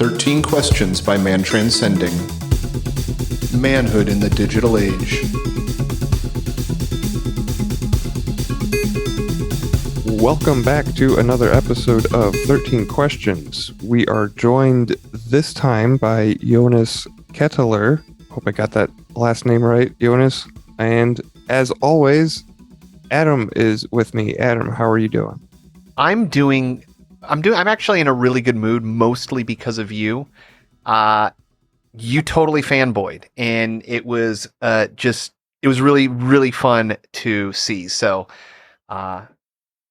13 Questions by Man Transcending. Manhood in the Digital Age. Welcome back to another episode of 13 Questions. We are joined this time by Jonas Ketterle. Hope I got that last name right, Jonas. And as always, Adam is with me. Adam, how are you doing? I'm actually in a really good mood, mostly because of you. You totally fanboyed, and it was really, really fun to see. So,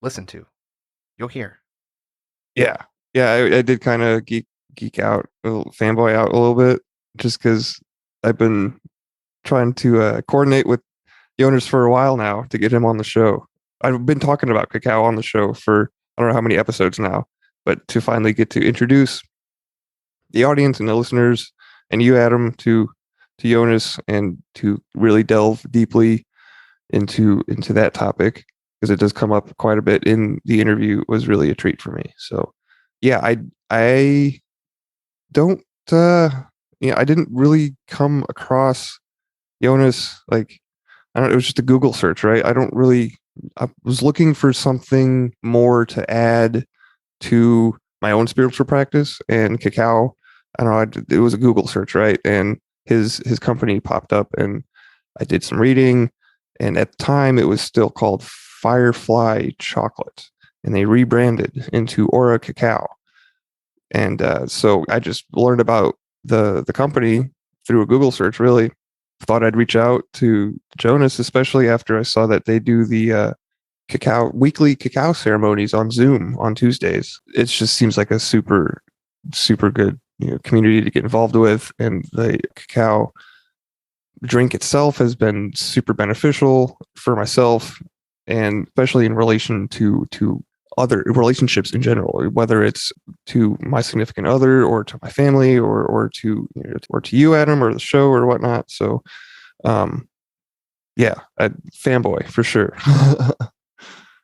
listen to, you'll hear. Yeah, I did kind of geek out, fanboy out a little bit, just because I've been trying to coordinate with Jonas for a while now to get him on the show. I've been talking about cacao on the show for I don't know how many episodes now, but to finally get to introduce the audience and the listeners and you, Adam, to Jonas, and to really delve deeply into that topic, because it does come up quite a bit in the interview, was really a treat for me. So yeah, I don't I didn't really come across Jonas, like, I don't know, it was just a Google search, right? I was looking for something more to add to my own spiritual practice, and cacao, I don't know, it was a Google search, right? And his company popped up, and I did some reading, and at the time it was still called Firefly Chocolate, and they rebranded into Aura Cacao. And so I just learned about the company through a Google search, really. Thought I'd reach out to Jonas, especially after I saw that they do the weekly cacao ceremonies on Zoom on Tuesdays. It just seems like a super, super good community to get involved with, and the cacao drink itself has been super beneficial for myself, and especially in relation to other relationships in general, whether it's to my significant other or to my family or to you, Adam, or the show or whatnot. So yeah, a fanboy for sure.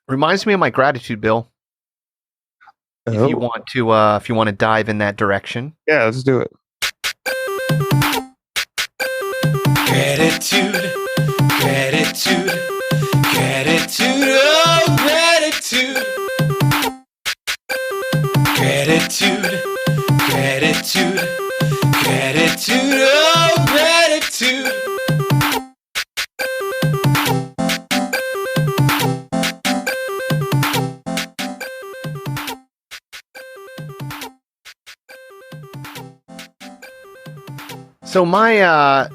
Reminds me of my gratitude, Bill. If you want to dive in that direction. Yeah, let's do it. Gratitude, gratitude, gratitude, oh gratitude. Gratitude, gratitude, gratitude, oh gratitude. So my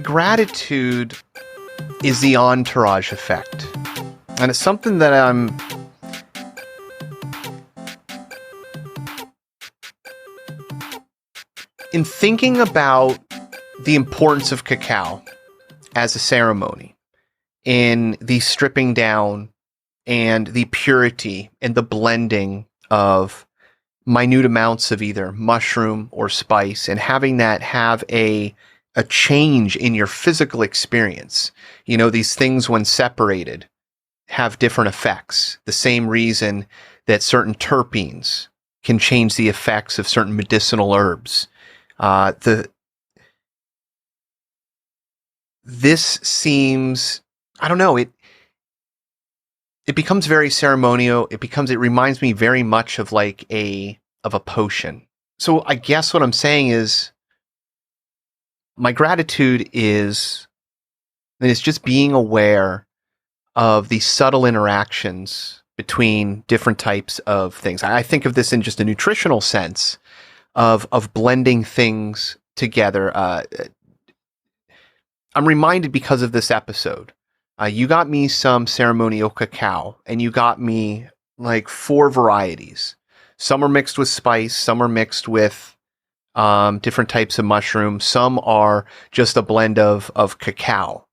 gratitude is the entourage effect, and it's something that I'm in thinking about the importance of cacao as a ceremony, in the stripping down and the purity and the blending of minute amounts of either mushroom or spice, and having that have a change in your physical experience. These things, when separated, have different effects. The same reason that certain terpenes can change the effects of certain medicinal herbs. This seems, I don't know, it becomes very ceremonial. It reminds me very much of a potion. So I guess what I'm saying is, my gratitude is just being aware of the subtle interactions between different types of things. I think of this in just a nutritional sense of blending things together. I'm reminded because of this episode. You got me some ceremonial cacao, and you got me 4 varieties. Some are mixed with spice, some are mixed with different types of mushrooms, some are just a blend of cacao.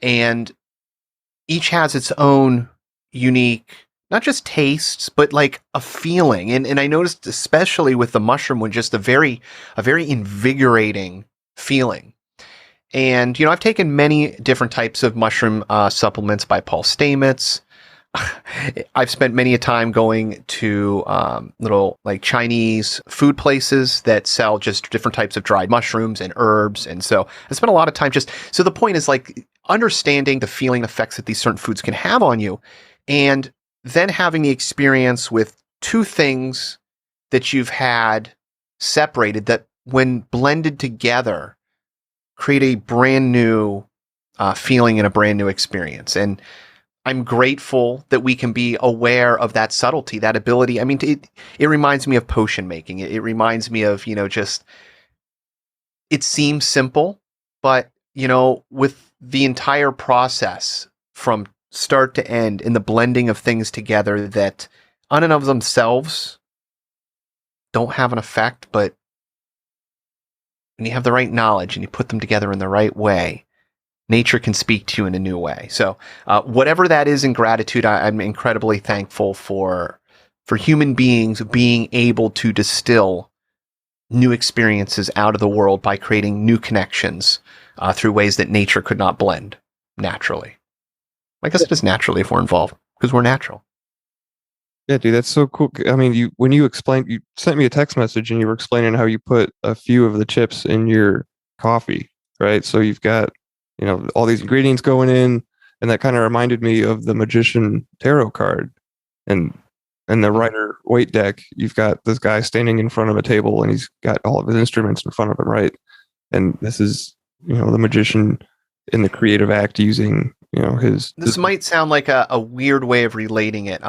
And each has its own unique, not just tastes, but a feeling. And I noticed, especially with the mushroom one, just a very invigorating feeling. And, I've taken many different types of mushroom supplements by Paul Stamets. I've spent many a time going to little like Chinese food places that sell just different types of dried mushrooms and herbs. And so I spent a lot of time so the point is like understanding the feeling effects that these certain foods can have on you. And then having the experience with two things that you've had separated that when blended together create a brand new feeling and a brand new experience. And I'm grateful that we can be aware of that subtlety, that ability. I mean, it reminds me of potion making. It reminds me of, just, it seems simple, but, with the entire process from start to end and the blending of things together that on and of themselves don't have an effect, but when you have the right knowledge and you put them together in the right way, nature can speak to you in a new way. So whatever that is in gratitude, I'm incredibly thankful for human beings being able to distill new experiences out of the world by creating new connections through ways that nature could not blend naturally. I guess it is naturally if we're involved because we're natural. Yeah, dude, that's so cool. I mean, you sent me a text message and you were explaining how you put a few of the chips in your coffee, right? So you've got, all these ingredients going in, and that kind of reminded me of the Magician tarot card. And the Rider Waite deck, you've got this guy standing in front of a table and he's got all of his instruments in front of him, right? And this is, the magician in the creative act using, This might sound like a weird way of relating it.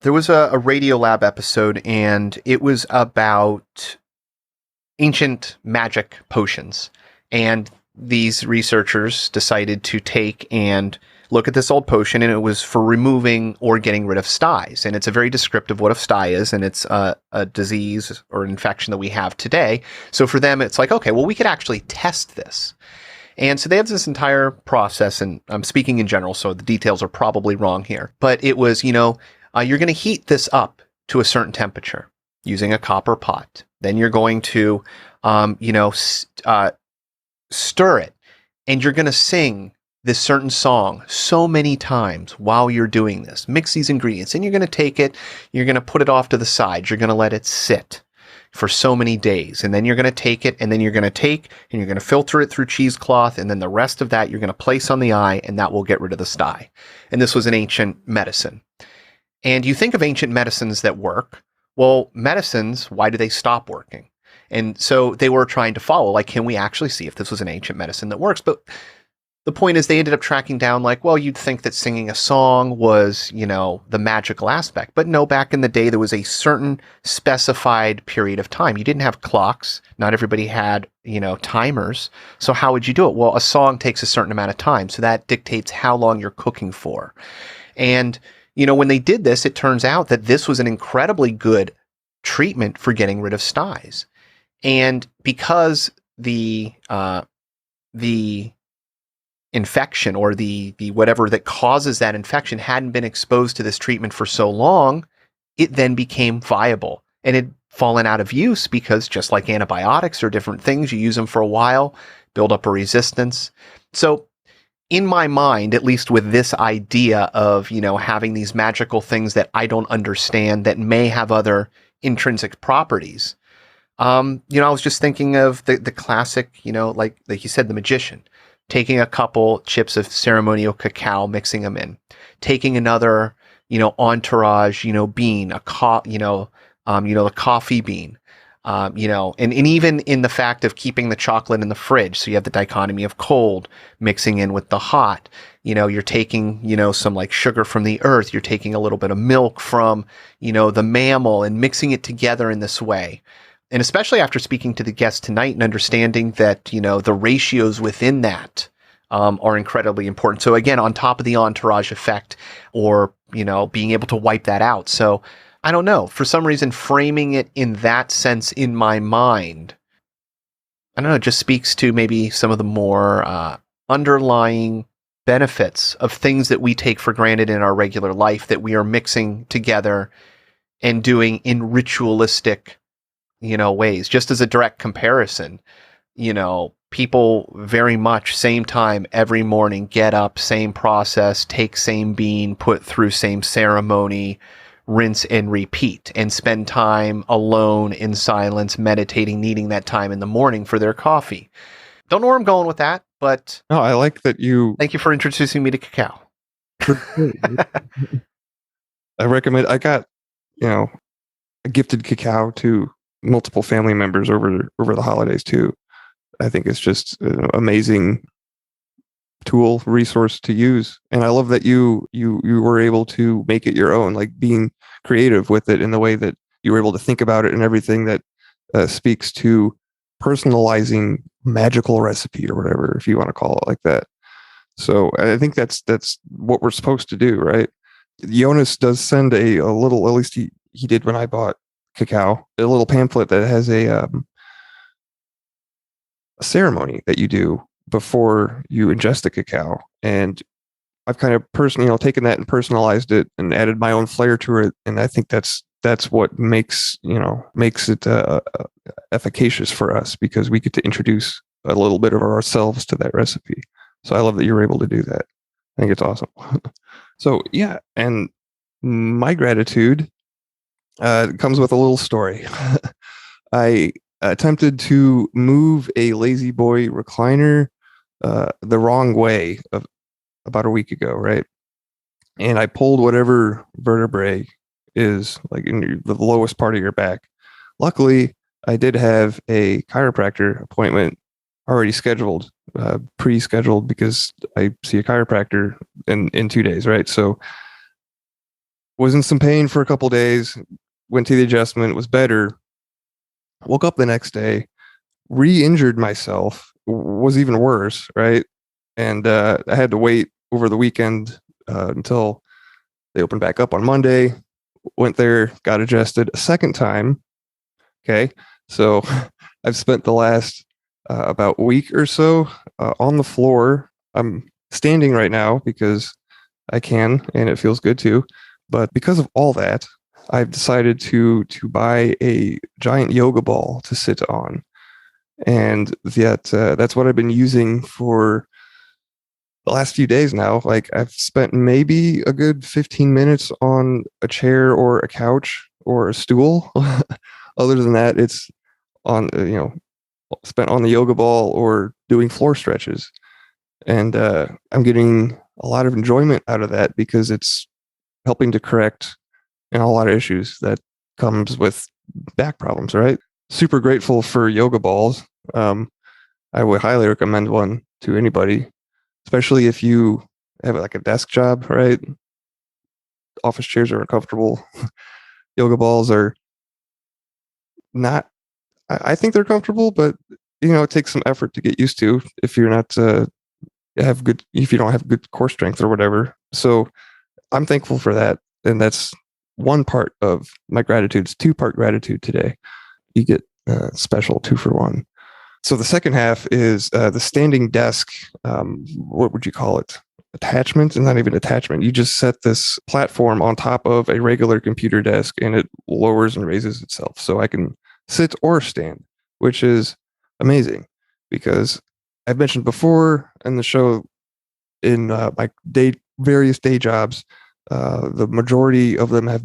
There was a Radiolab episode, and it was about ancient magic potions. And these researchers decided to take and look at this old potion, and it was for removing or getting rid of styes. And it's a very descriptive what a stye is, and it's a disease or an infection that we have today. So for them, it's like, okay, well, we could actually test this. And so they have this entire process, and I'm speaking in general, so the details are probably wrong here. But it was, you're going to heat this up to a certain temperature using a copper pot. Then you're going to, stir it, and you're going to sing this certain song so many times while you're doing this. Mix these ingredients, and you're going to take it, you're going to put it off to the side, you're going to let it sit for so many days, and then you're going to take it, and then you're going to filter it through cheesecloth, and then the rest of that you're going to place on the eye, and that will get rid of the stye. And this was an ancient medicine. And you think of ancient medicines that work. Well, medicines, why do they stop working? And so they were trying to follow, like, can we actually see if this was an ancient medicine that works? But the point is they ended up tracking down, like, well, you'd think that singing a song was, the magical aspect. But no, back in the day, there was a certain specified period of time. You didn't have clocks. Not everybody had, timers. So how would you do it? Well, a song takes a certain amount of time. So that dictates how long you're cooking for. And, when they did this, it turns out that this was an incredibly good treatment for getting rid of styes. And because the infection or the whatever that causes that infection hadn't been exposed to this treatment for so long, it then became viable, and it fallen out of use because just like antibiotics or different things, you use them for a while, build up a resistance. So in my mind, at least with this idea of, having these magical things that I don't understand that may have other intrinsic properties, I was just thinking of the classic, like you said, the magician, taking a couple chips of ceremonial cacao, mixing them in, taking another, entourage, bean, the coffee bean, and even in the fact of keeping the chocolate in the fridge. So you have the dichotomy of cold mixing in with the hot, you're taking, some like sugar from the earth, you're taking a little bit of milk from, the mammal and mixing it together in this way. And especially after speaking to the guest tonight and understanding that, the ratios within that are incredibly important. So again, on top of the entourage effect or, being able to wipe that out. So I don't know, for some reason, framing it in that sense in my mind, I don't know, it just speaks to maybe some of the more underlying benefits of things that we take for granted in our regular life that we are mixing together and doing in ritualistic ways. Just as a direct comparison, people very much same time every morning, get up, same process, take same bean, put through same ceremony, rinse and repeat, and spend time alone in silence, meditating, needing that time in the morning for their coffee. Don't know where I'm going with that, but No, I like that you. thank you for introducing me to cacao. I recommend. I got, a gifted cacao to multiple family members over the holidays too. I think it's just an amazing tool resource to use, and I love that you were able to make it your own, like being creative with it in the way that you were able to think about it and everything that speaks to personalizing magical recipe or whatever, if you want to call it like that. So I think that's what we're supposed to do, right? Jonas does send a little, at least he did when I bought cacao, a little pamphlet that has a ceremony that you do before you ingest the cacao. And I've kind of personally, taken that and personalized it and added my own flair to it. And I think that's what makes it efficacious for us, because we get to introduce a little bit of ourselves to that recipe. So I love that you're able to do that. I think it's awesome. So yeah, and my gratitude comes with a little story. I attempted to move a Lazy Boy recliner the wrong way about a week ago, right? And I pulled whatever vertebrae is like in the lowest part of your back. Luckily, I did have a chiropractor appointment already scheduled, pre-scheduled, because I see a chiropractor in 2 days, right? So was in some pain for a couple days, went to the adjustment, was better, woke up the next day, re-injured myself, was even worse, right? And I had to wait over the weekend until they opened back up on Monday. Went there, got adjusted a second time. Okay, so I've spent the last about week or so on the floor. I'm standing right now because I can, and it feels good too. But because of all that, I've decided to buy a giant yoga ball to sit on, and that's what I've been using for the last few days now. Like, I've spent maybe a good 15 minutes on a chair or a couch or a stool. Other than that, it's on spent on the yoga ball or doing floor stretches, and I'm getting a lot of enjoyment out of that because it's helping to correct a lot of issues that comes with back problems, right? Super grateful for yoga balls. I would highly recommend one to anybody, especially if you have like a desk job, right? Office chairs are uncomfortable. Yoga balls are not, I think they're comfortable, but it takes some effort to get used to if you're not if you don't have good core strength or whatever. So I'm thankful for that. And that's one part of my gratitude. It's 2-part gratitude today. You get special 2 for 1. So the second half is the standing desk. What would you call it? Attachment? And not even attachment. You just set this platform on top of a regular computer desk, and it lowers and raises itself. So I can sit or stand, which is amazing, because I've mentioned before in the show, in my various day jobs, the majority of them have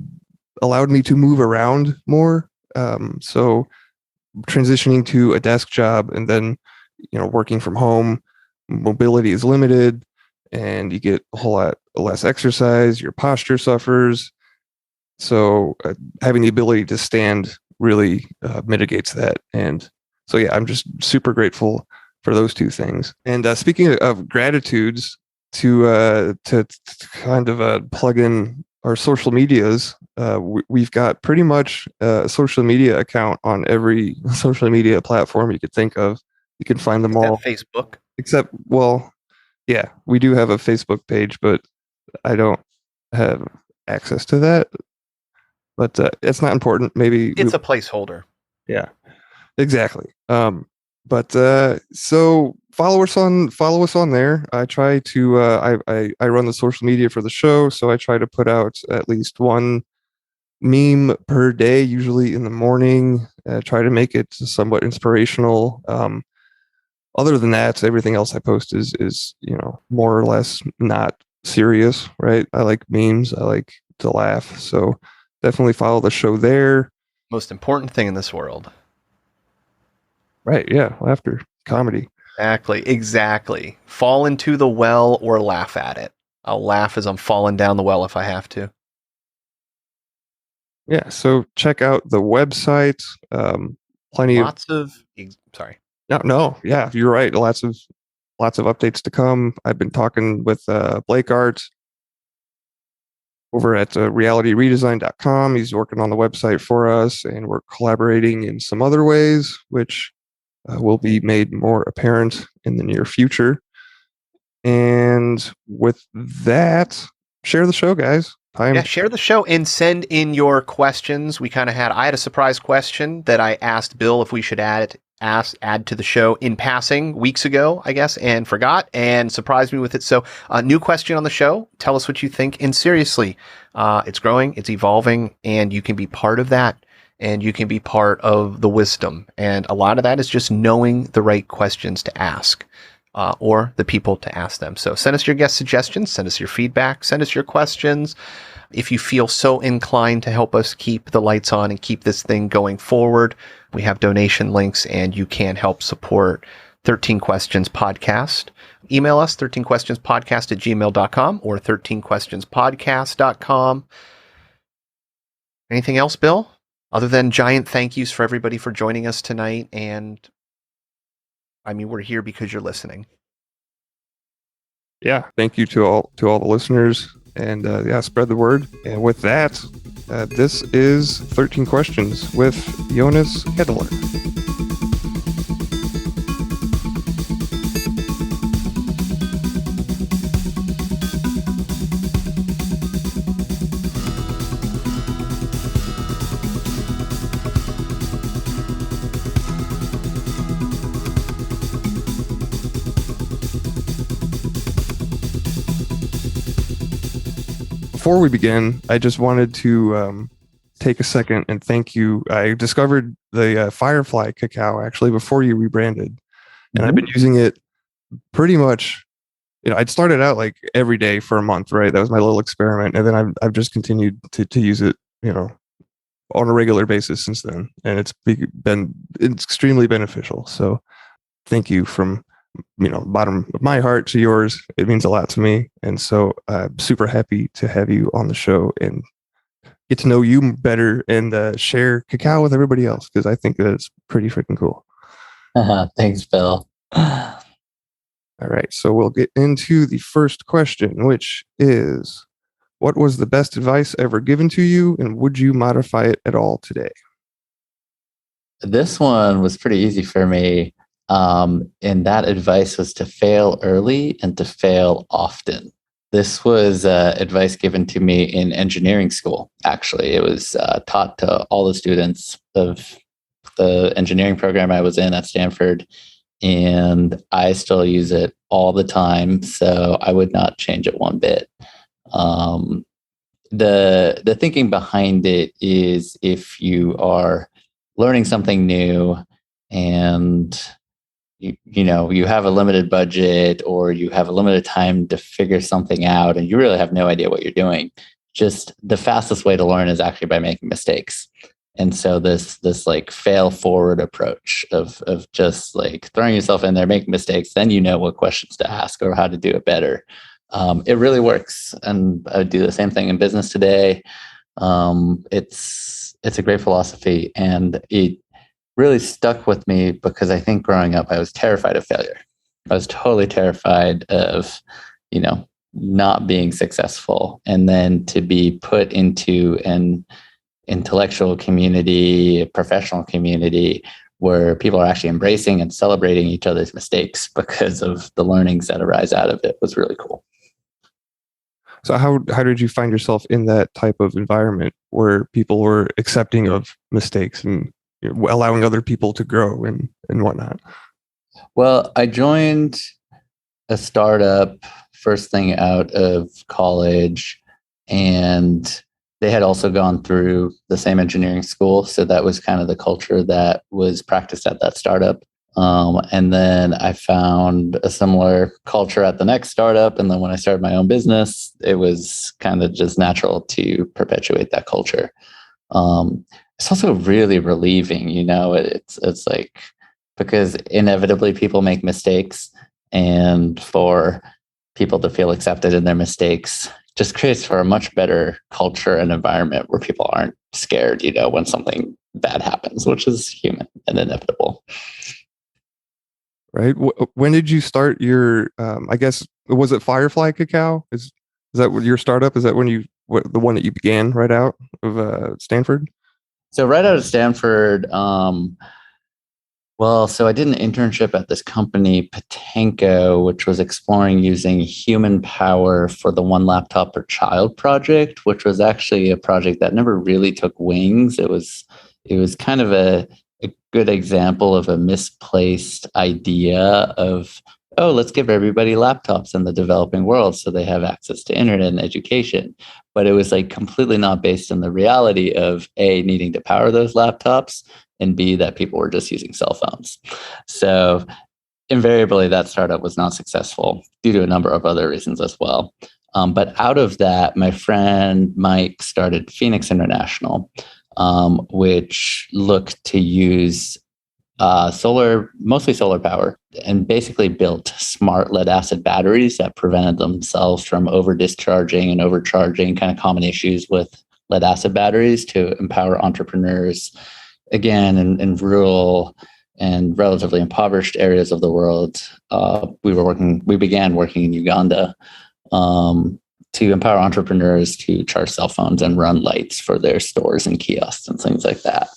allowed me to move around more. So transitioning to a desk job and then working from home, mobility is limited, and you get a whole lot less exercise. Your posture suffers. So having the ability to stand really mitigates that. And so yeah, I'm just super grateful for those 2 things. And speaking of gratitudes, to kind of plug in our social medias, we've got pretty much a social media account on every social media platform you could think of. You can find them all. Facebook. Except, well, yeah, we do have a Facebook page, but I don't have access to that. But it's not important. Maybe it's a placeholder. Yeah, exactly. But so follow us on there. I try to I run the social media for the show, so I try to put out at least one meme per day, usually in the morning. Try to make it somewhat inspirational. other than that, everything else I post is more or less not serious, right? I like memes. I like to laugh. So definitely follow the show there. Most important thing in this world. Right. Yeah. Laughter, comedy. Exactly. Fall into the well or laugh at it. I'll laugh as I'm falling down the well if I have to. Yeah. So check out the website. Plenty Sorry. No. Yeah, you're right. Lots of updates to come. I've been talking with Blake Art over at realityredesign.com. He's working on the website for us, and we're collaborating in some other ways, which will be made more apparent in the near future. And with that, share the show, guys. Share the show and send in your questions. I had a surprise question that I asked Bill if we should add to the show in passing weeks ago, I guess, and forgot and surprised me with it. So a new question on the show. Tell us what you think. And seriously, it's growing, it's evolving, and you can be part of that. And you can be part of the wisdom. And a lot of that is just knowing the right questions to ask. Or the people to ask them. So send us your guest suggestions, send us your feedback, send us your questions. If you feel so inclined to help us keep the lights on and keep this thing going forward, we have donation links and you can help support 13 Questions Podcast. Email us 13questionspodcast@gmail.com or 13questionspodcast.com. Anything else, Bill? Other than giant thank yous for everybody for joining us tonight, and we're here because you're listening. Yeah, thank you to all the listeners, and spread the word. And with that, this is 13 Questions with Jonas Ketterle. Before we begin, I just wanted to take a second and thank you. I discovered the Firefly cacao actually before you rebranded, and I've been using it pretty much. I'd started out like every day for a month, right? That was my little experiment, and then I've just continued to use it, on a regular basis since then, and it's been extremely beneficial. So, thank you from bottom of my heart to yours. It means a lot to me. And so I'm super happy to have you on the show and get to know you better and share cacao with everybody else, because I think that it's pretty freaking cool. Thanks, Bill. All right. So we'll get into the first question, which is, what was the best advice ever given to you, and would you modify it at all today? This one was pretty easy for me. And that advice was to fail early and to fail often. This was advice given to me in engineering school. Actually, it was taught to all the students of the engineering program I was in at Stanford, and I still use it all the time. So I would not change it one bit. The thinking behind it is, if you are learning something new and you have a limited budget or you have a limited time to figure something out and you really have no idea what you're doing, just the fastest way to learn is actually by making mistakes. And so this like fail forward approach of just like throwing yourself in there, making mistakes, then you know what questions to ask or how to do it better. It really works. And I would do the same thing in business today. It's a great philosophy, and it really stuck with me because I think growing up, I was terrified of failure. I was totally terrified of, not being successful. And then to be put into an intellectual community, a professional community where people are actually embracing and celebrating each other's mistakes because of the learnings that arise out of it was really cool. So how did you find yourself in that type of environment where people were accepting of mistakes and allowing other people to grow and whatnot? Well, I joined a startup first thing out of college, and they had also gone through the same engineering school. So that was kind of the culture that was practiced at that startup. And then I found a similar culture at the next startup. And then when I started my own business, it was kind of just natural to perpetuate that culture. It's also really relieving, it's like, because inevitably people make mistakes, and for people to feel accepted in their mistakes just creates for a much better culture and environment where people aren't scared, when something bad happens, which is human and inevitable. Right. When did you start your? I guess was it Firefly Cacao? Is that what your startup? Is that when the one that you began right out of Stanford? So right out of Stanford, so I did an internship at this company, Patenko, which was exploring using human power for the One Laptop Per Child project, which was actually a project that never really took wings. It was kind of a good example of a misplaced idea of, let's give everybody laptops in the developing world so they have access to internet and education. But it was like completely not based on the reality of A, needing to power those laptops, and B, that people were just using cell phones. So invariably, that startup was not successful due to a number of other reasons as well. But out of that, my friend Mike started Phoenix International, which looked to use mostly solar power, and basically built smart lead acid batteries that prevented themselves from over discharging and overcharging, kind of common issues with lead acid batteries, to empower entrepreneurs, again, in rural and relatively impoverished areas of the world. We began working in Uganda, to empower entrepreneurs to charge cell phones and run lights for their stores and kiosks and things like that.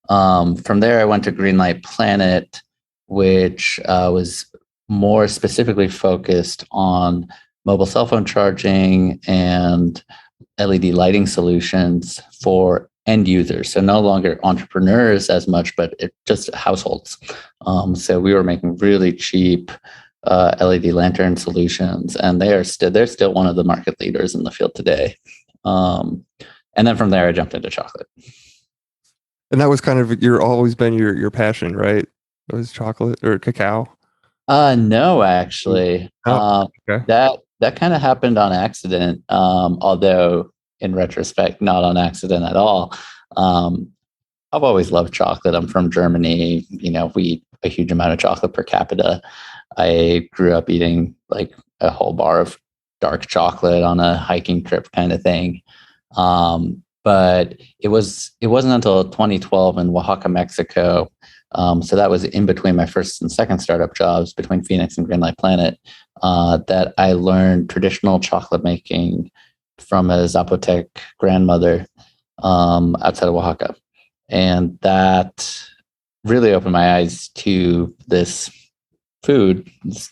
From there, I went to Greenlight Planet, which was more specifically focused on mobile cell phone charging and LED lighting solutions for end users. So no longer entrepreneurs as much, but just households. So we were making really cheap LED lantern solutions, and they're still one of the market leaders in the field today. And then from there, I jumped into chocolate. And that was kind of always been your passion, right? It was chocolate or cacao? No, actually. Okay. That kind of happened on accident. Although in retrospect, not on accident at all. I've always loved chocolate. I'm from Germany. We eat a huge amount of chocolate per capita. I grew up eating like a whole bar of dark chocolate on a hiking trip kind of thing. But it wasn't until 2012 in Oaxaca, Mexico. So that was in between my first and second startup jobs, between Phoenix and Greenlight Planet, that I learned traditional chocolate making from a Zapotec grandmother outside of Oaxaca. And that really opened my eyes to this food, this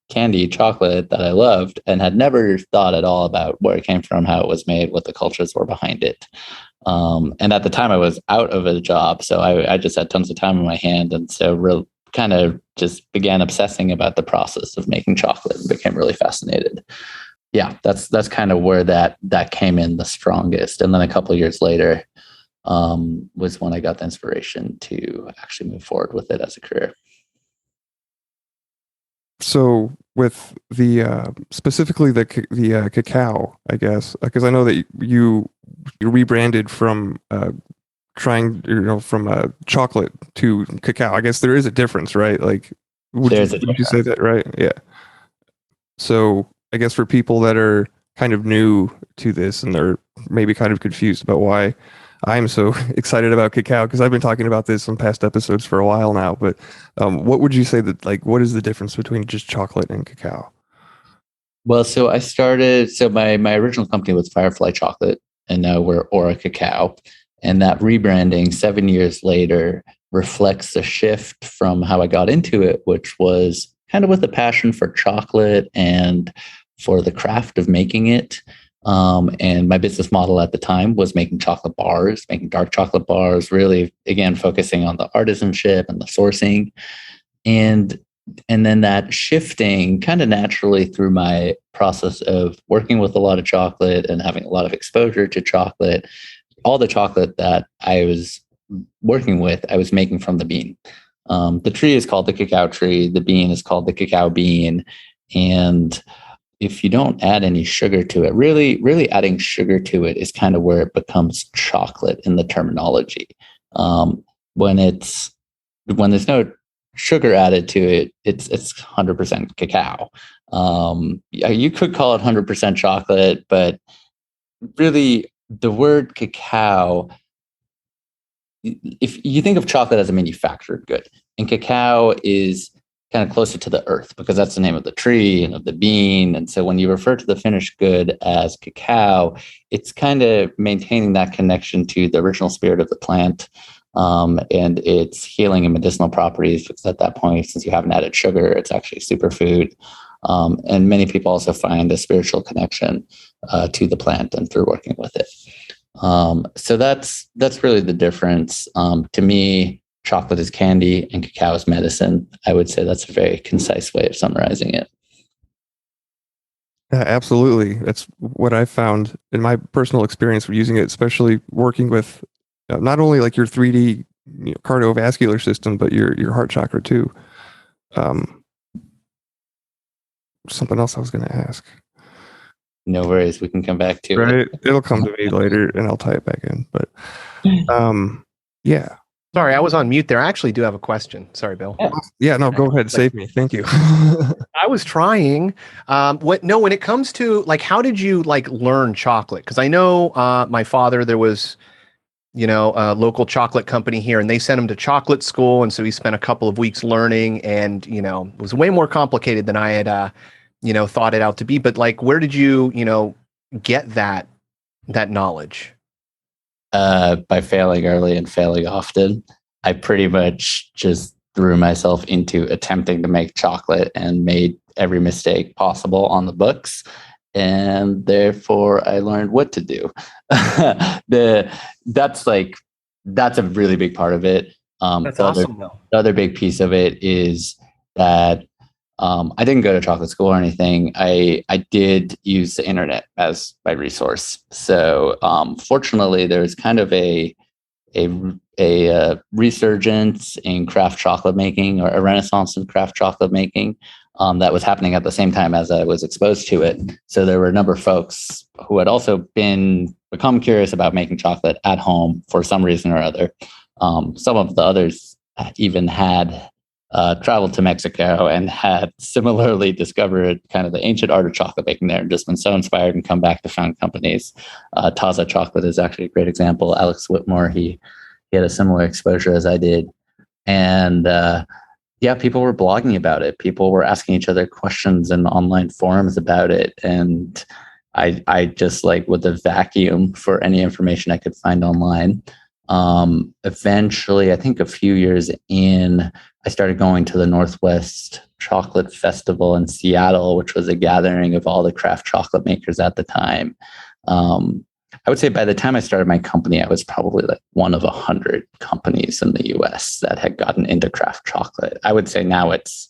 candy, chocolate that I loved, and had never thought at all about where it came from, how it was made, what the cultures were behind it. And at the time I was out of a job, so I just had tons of time on my hand. And so kind of just began obsessing about the process of making chocolate and became really fascinated. Yeah, that's kind of where that came in the strongest. And then a couple of years later was when I got the inspiration to actually move forward with it as a career. So with the specifically the cacao, I guess, because I know that you rebranded from trying, from chocolate to cacao. I guess there is a difference, right? Like, would you say that, right? Yeah. So I guess for people that are kind of new to this and they're maybe kind of confused about why I'm so excited about cacao, because I've been talking about this on past episodes for a while now, but what would you say that, like, what is the difference between just chocolate and cacao? Well, so my original company was Firefly Chocolate, and now we're Aura Cacao. And that rebranding 7 years later reflects a shift from how I got into it, which was kind of with a passion for chocolate and for the craft of making it. And my business model at the time was making chocolate bars, making dark chocolate bars, really, again, focusing on the artisanship and the sourcing. And then that shifting kind of naturally through my process of working with a lot of chocolate and having a lot of exposure to chocolate. All the chocolate that I was working with, I was making from the bean. The tree is called the cacao tree. The bean is called the cacao bean. And if you don't add any sugar to it, really adding sugar to it is kind of where it becomes chocolate in the terminology. When there's no sugar added to it, it's 100% cacao. You could call it 100% chocolate, but really the word cacao, if you think of chocolate as a manufactured good, and cacao is kind of closer to the earth because that's the name of the tree and of the bean. And so when you refer to the finished good as cacao, it's kind of maintaining that connection to the original spirit of the plant, and its healing and medicinal properties, because at that point, since you haven't added sugar, it's actually a superfood. And many people also find a spiritual connection to the plant and through working with it. So that's really the difference. To me, chocolate is candy and cacao is medicine. I would say that's a very concise way of summarizing it. Absolutely. That's what I found in my personal experience with using it, especially working with not only like your 3D cardiovascular system, but your heart chakra too. Something else I was going to ask. No worries. We can come back to it. It'll come to me later and I'll tie it back in. But yeah. Sorry, I was on mute there. I actually do have a question. Sorry, Bill. Yeah, no, go ahead. Save me. Thank you. I was trying. When it comes to like, how did you like learn chocolate? Because I know my father, there was, a local chocolate company here, and they sent him to chocolate school. And so he spent a couple of weeks learning, and, it was way more complicated than I had, thought it out to be. But like, where did you, get that knowledge? By failing early and failing often. I pretty much just threw myself into attempting to make chocolate and made every mistake possible on the books. And therefore I learned what to do. That's a really big part of it. That's awesome though. The other big piece of it is that I didn't go to chocolate school or anything. I did use the internet as my resource. So fortunately, there's kind of a resurgence in craft chocolate making, or a renaissance in craft chocolate making, that was happening at the same time as I was exposed to it. So there were a number of folks who had also become curious about making chocolate at home for some reason or other. Some of the others even had traveled to Mexico and had similarly discovered kind of the ancient art of chocolate making there and just been so inspired and come back to found companies. Taza Chocolate is actually a great example. Alex Whitmore, he had a similar exposure as I did. And people were blogging about it. People were asking each other questions in online forums about it. And I just with a vacuum for any information I could find online. Eventually, I think a few years in, I started going to the Northwest Chocolate Festival in Seattle, which was a gathering of all the craft chocolate makers at the time. I would say by the time I started my company, I was probably like one of 100 companies in the US that had gotten into craft chocolate. I would say now it's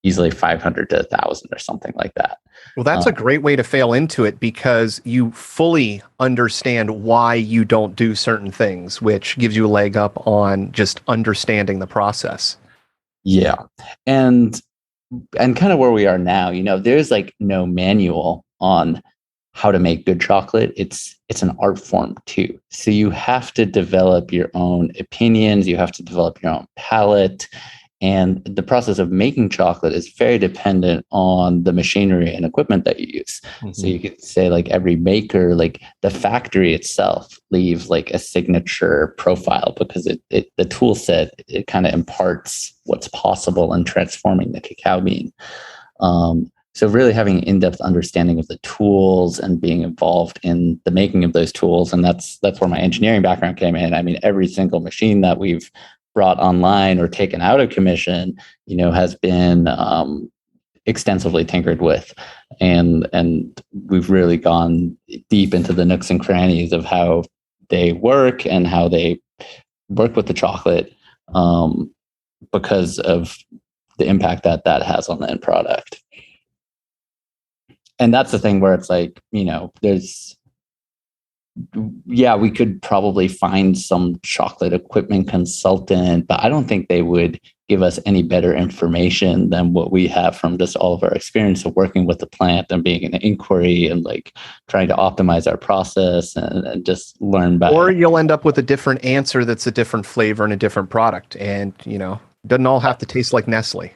easily 500 to 1,000 or something like that. Well, that's a great way to fail into it, because you fully understand why you don't do certain things, which gives you a leg up on just understanding the process. Yeah. And kind of where we are now, there's no manual on how to make good chocolate. It's an art form too. So you have to develop your own opinions. You have to develop your own palate. And the process of making chocolate is very dependent on the machinery and equipment that you use. Mm-hmm. So you could say every maker, the factory itself leaves a signature profile, because the tool set, it kind of imparts what's possible in transforming the cacao bean. So really having an in-depth understanding of the tools and being involved in the making of those tools. And that's where my engineering background came in. I mean, every single machine that we've brought online or taken out of commission, has been extensively tinkered with. And we've really gone deep into the nooks and crannies of how they work and how they work with the chocolate, because of the impact that has on the end product. And that's the thing where it's yeah, we could probably find some chocolate equipment consultant, but I don't think they would give us any better information than what we have from just all of our experience of working with the plant and being in an inquiry and like trying to optimize our process and just learn by. Or you'll end up with a different answer that's a different flavor and a different product. And, doesn't all have to taste like Nestle.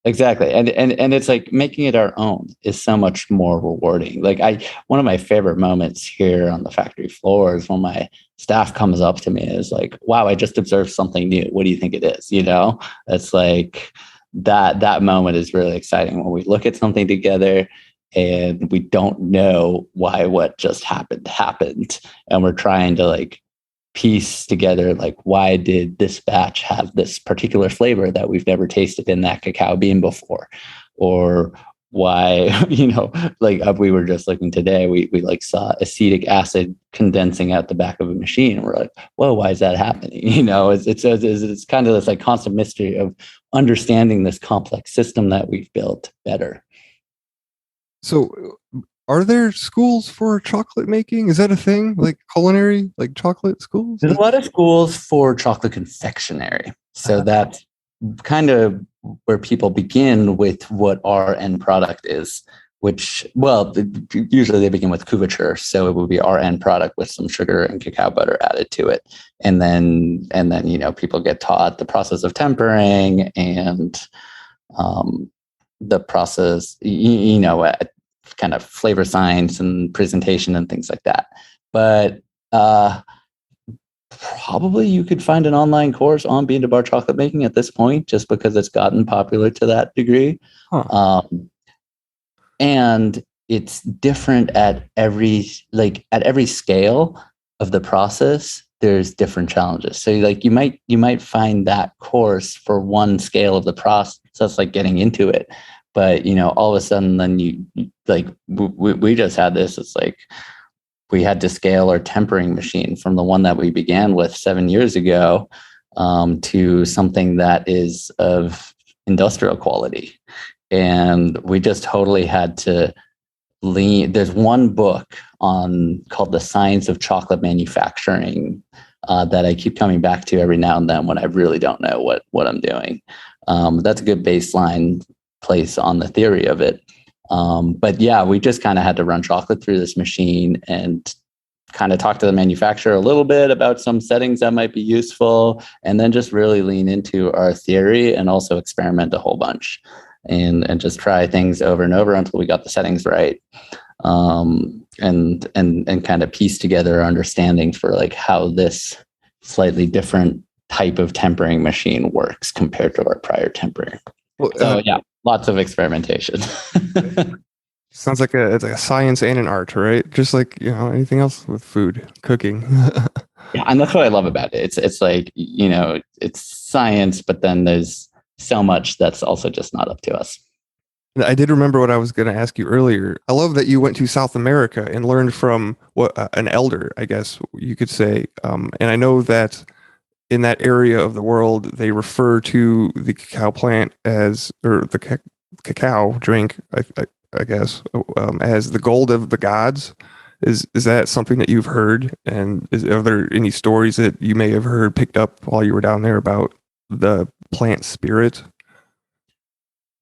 Exactly. And it's like making it our own is so much more rewarding. Like one of my favorite moments here on the factory floor is when my staff comes up to me and is like, wow, I just observed something new. What do you think it is? It's like that moment is really exciting when we look at something together and we don't know why what just happened. And we're trying to like piece together, like, why did this batch have this particular flavor that we've never tasted in that cacao bean before? Or why, like we were just looking today, we like saw acetic acid condensing out the back of a machine. And we're like, whoa, why is that happening? It's kind of this like constant mystery of understanding this complex system that we've built better. So are there schools for chocolate making? Is that a thing? Like culinary, like chocolate schools? There's a lot of schools for chocolate confectionery. So that's kind of where people begin with what our end product is, which, well, usually they begin with couverture. So it would be our end product with some sugar and cacao butter added to it. And then, people get taught the process of tempering and the process, kind of flavor science and presentation and things like that. But probably you could find an online course on bean to bar chocolate making at this point, just because it's gotten popular to that degree. Huh. And it's different at every scale of the process. There's different challenges. So like you might find that course for one scale of the process, like getting into it. But, all of a sudden, then you like, we just had this. It's like we had to scale our tempering machine from the one that we began with 7 years ago to something that is of industrial quality. And we just totally had to lean. There's one book called The Science of Chocolate Manufacturing that I keep coming back to every now and then when I really don't know what I'm doing. That's a good baseline place on the theory of it. But yeah, we just kind of had to run chocolate through this machine and kind of talk to the manufacturer a little bit about some settings that might be useful, and then just really lean into our theory and also experiment a whole bunch and just try things over and over until we got the settings right. And kind of piece together our understanding for like how this slightly different type of tempering machine works compared to our prior tempering. Well, so yeah, lots of experimentation. Sounds like it's like a science and an art, right? Just like anything else with food, cooking. Yeah, and that's what I love about it. It's like it's science, but then there's so much that's also just not up to us. I did remember what I was going to ask you earlier. I love that you went to South America and learned from an elder, I guess you could say. And I know that in that area of the world, they refer to the cacao plant or the cacao drink, I guess, as the gold of the gods. Is that something that you've heard? And are there any stories that you may have heard picked up while you were down there about the plant spirit?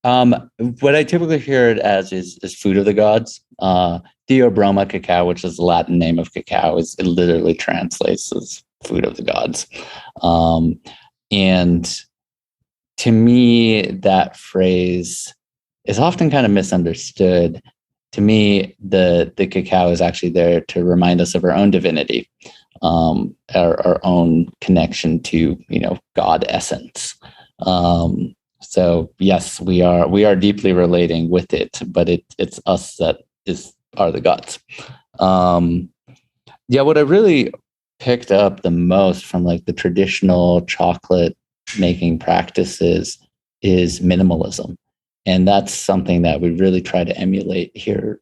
What I typically hear it as is food of the gods. Theobroma cacao, which is the Latin name of cacao, it literally translates as food of the gods. And to me, that phrase is often kind of misunderstood. To me, the cacao is actually there to remind us of our own divinity, our own connection to God essence. So yes, we are deeply relating with it, but it's us that are the gods. Yeah, what I really picked up the most from like the traditional chocolate making practices is minimalism. And that's something that we really try to emulate here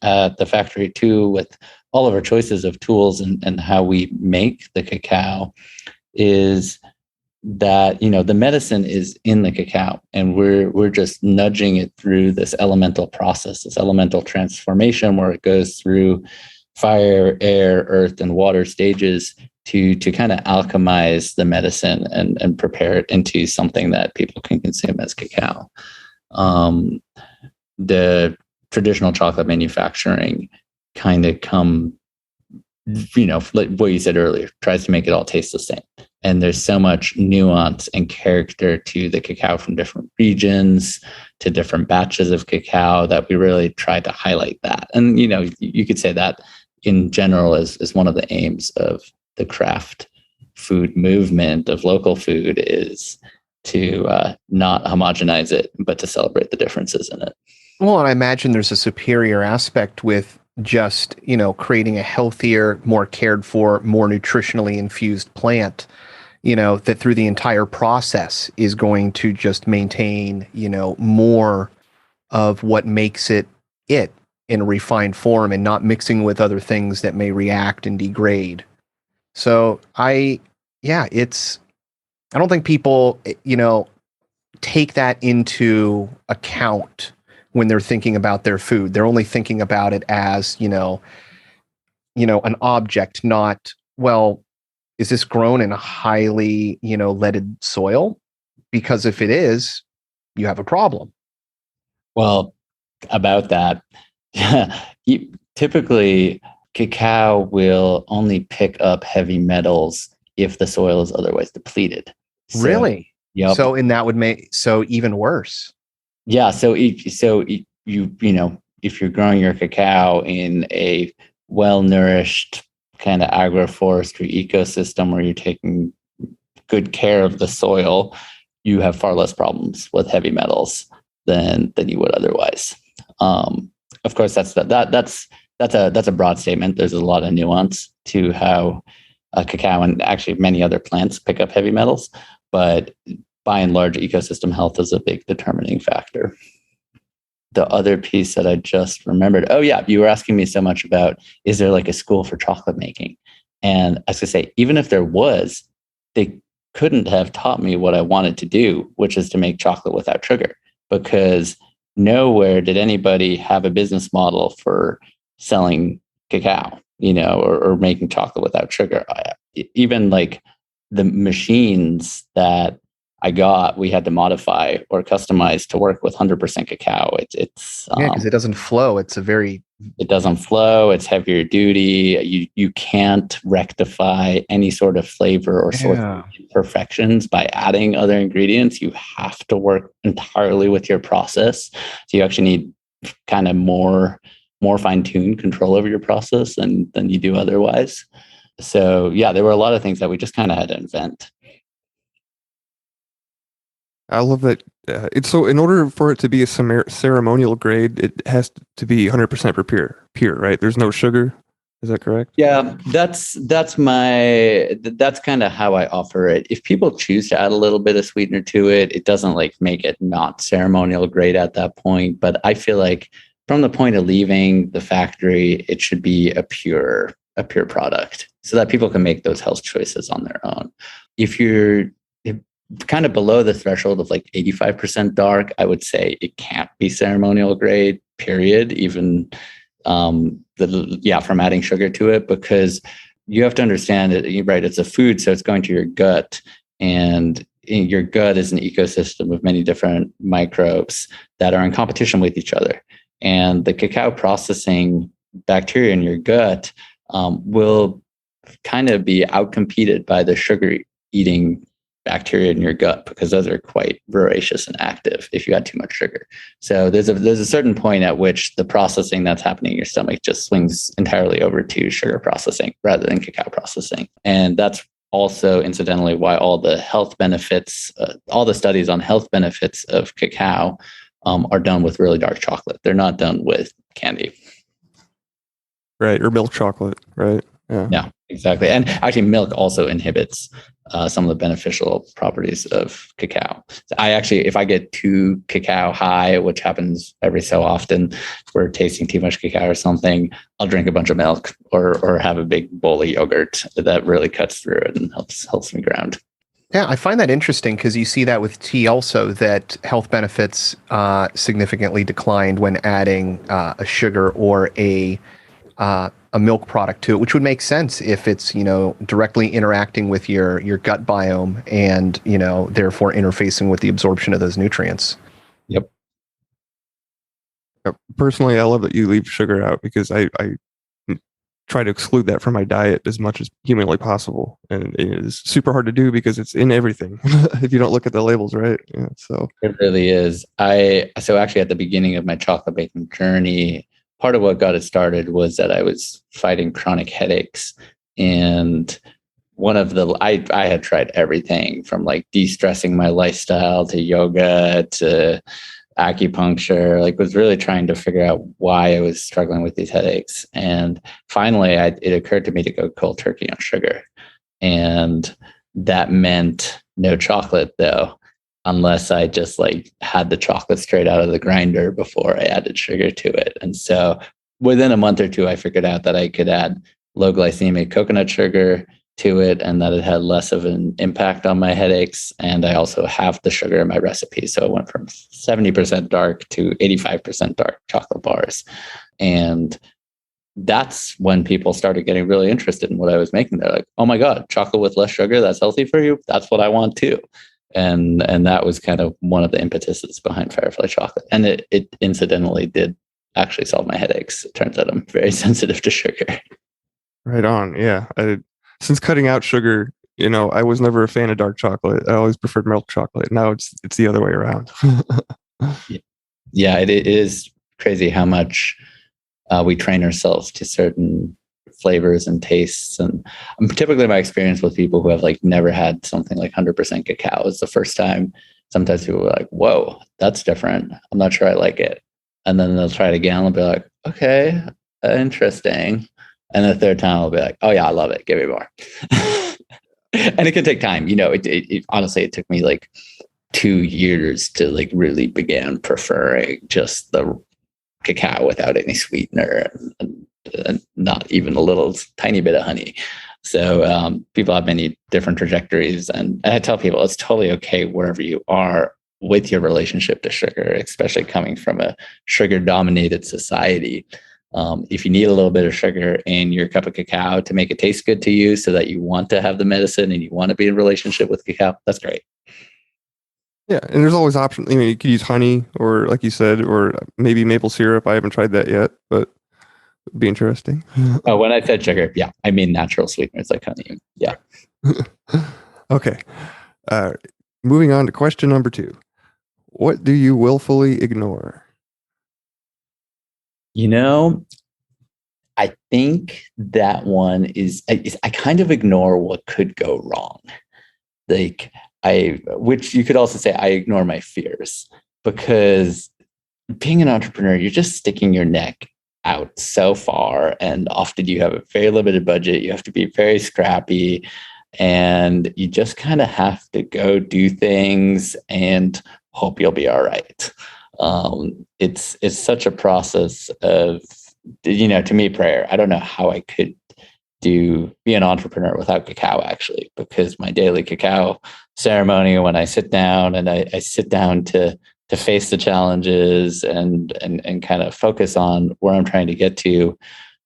at the factory too, with all of our choices of tools and how we make the cacao, is that the medicine is in the cacao, and we're just nudging it through this elemental process, this elemental transformation where it goes through fire, air, earth, and water stages to kind of alchemize the medicine and prepare it into something that people can consume as cacao. The traditional chocolate manufacturing kind of like what you said earlier, tries to make it all taste the same. And there's so much nuance and character to the cacao from different regions, to different batches of cacao, that we really try to highlight that. And, you could say that in general is one of the aims of the craft food movement of local food, is to not homogenize it, but to celebrate the differences in it. Well, and I imagine there's a superior aspect with just, creating a healthier, more cared for, more nutritionally infused plant, that through the entire process is going to just maintain, more of what makes it in a refined form, and not mixing with other things that may react and degrade. So I don't think people, take that into account when they're thinking about their food. They're only thinking about it as, an object, not, well, is this grown in a highly, leaded soil? Because if it is, you have a problem. Well, about that, typically cacao will only pick up heavy metals if the soil is otherwise depleted. Really? Yep. So, and that would make even worse. Yeah. So if you're growing your cacao in a well-nourished kind of agroforestry ecosystem where you're taking good care of the soil, you have far less problems with heavy metals than you would otherwise. Of course, that's a broad statement. There's a lot of nuance to how cacao and actually many other plants pick up heavy metals, but by and large, ecosystem health is a big determining factor. The other piece that I just remembered, you were asking me so much about, is there like a school for chocolate making? And I was going to say, even if there was, they couldn't have taught me what I wanted to do, which is to make chocolate without sugar, because nowhere did anybody have a business model for selling cacao, or making chocolate without sugar. Even like the machines that I got, we had to modify or customize to work with 100% cacao. It's because it doesn't flow. It doesn't flow. It's heavier duty. You can't rectify any sort of flavor or sort of imperfections by adding other ingredients. You have to work entirely with your process. So you actually need kind of more fine-tuned control over your process than you do otherwise. So there were a lot of things that we just kind of had to invent. I love that. It's so, in order for it to be a ceremonial grade, it has to be 100% pure, right? There's no sugar. Is that correct? Yeah, that's kind of how I offer it. If people choose to add a little bit of sweetener to it, it doesn't like make it not ceremonial grade at that point. But I feel like from the point of leaving the factory, it should be a pure product so that people can make those health choices on their own. If you're kind of below the threshold of like 85% dark, I would say it can't be ceremonial grade, period, even from adding sugar to it, because you have to understand that, right, it's a food, so it's going to your gut, and your gut is an ecosystem of many different microbes that are in competition with each other. And the cacao processing bacteria in your gut will kind of be outcompeted by the sugar eating bacteria in your gut, because those are quite voracious and active if you add too much sugar. So there's a certain point at which the processing that's happening in your stomach just swings entirely over to sugar processing rather than cacao processing. And that's also incidentally why all the health benefits, all the studies on health benefits of cacao are done with really dark chocolate. They're not done with candy. Right. Or milk chocolate, right? Yeah, exactly. And actually milk also inhibits some of the beneficial properties of cacao. So if I get too cacao high, which happens every so often, if we're tasting too much cacao or something, I'll drink a bunch of milk or have a big bowl of yogurt. That really cuts through it and helps me ground. Yeah, I find that interesting because you see that with tea also, that health benefits significantly declined when adding a sugar or a a milk product to it, which would make sense if it's, directly interacting with your gut biome and, therefore interfacing with the absorption of those nutrients. Yep. Personally, I love that you leave sugar out because I try to exclude that from my diet as much as humanly possible, and it is super hard to do because it's in everything if you don't look at the labels, right? Yeah, so it really is. So actually at the beginning of my chocolate baking journey, part of what got it started was that I was fighting chronic headaches, and I had tried everything from like de-stressing my lifestyle to yoga to acupuncture, like was really trying to figure out why I was struggling with these headaches. And finally, it occurred to me to go cold turkey on sugar. And that meant no chocolate though, unless I just like had the chocolate straight out of the grinder before I added sugar to it. And so within a month or two, I figured out that I could add low glycemic coconut sugar to it and that it had less of an impact on my headaches. And I also have the sugar in my recipe. So it went from 70% dark to 85% dark chocolate bars. And that's when people started getting really interested in what I was making. They're like, oh my God, chocolate with less sugar, that's healthy for you. That's what I want too. And that was kind of one of the impetuses behind Firefly Chocolate. And it incidentally did actually solve my headaches. It turns out I'm very sensitive to sugar. right on. Yeah. Since cutting out sugar, I was never a fan of dark chocolate. I always preferred milk chocolate. Now it's the other way around. Yeah, it is crazy how much we train ourselves to certain flavors and tastes. And typically my experience with people who have like never had something like 100% cacao is the first time. Sometimes people are like, whoa, that's different. I'm not sure I like it. And then they'll try it again. They'll be like, okay, interesting. And the third time I'll be like, oh yeah, I love it. Give me more. And it can take time. Honestly, it took me like 2 years to like really begin preferring just the cacao without any sweetener and not even a little tiny bit of honey. So people have many different trajectories. And I tell people it's totally okay wherever you are with your relationship to sugar, especially coming from a sugar dominated society. If you need a little bit of sugar in your cup of cacao to make it taste good to you so that you want to have the medicine and you want to be in relationship with cacao, that's great. Yeah, and there's always options. You could use honey or, like you said, or maybe maple syrup. I haven't tried that yet, but it'd be interesting. Oh, when I said sugar, yeah, I mean natural sweeteners like honey. Yeah. Okay. Moving on to question number 2. What do you willfully ignore? I think that one is I kind of ignore what could go wrong. Which you could also say I ignore my fears, because being an entrepreneur, you're just sticking your neck out so far. And often you have a very limited budget. You have to be very scrappy and you just kind of have to go do things and hope you'll be all right. It's such a process of, to me, prayer. I don't know how I could be an entrepreneur without cacao, actually, because my daily cacao ceremony, when I sit down and I sit down to face the challenges and kind of focus on where I'm trying to get to,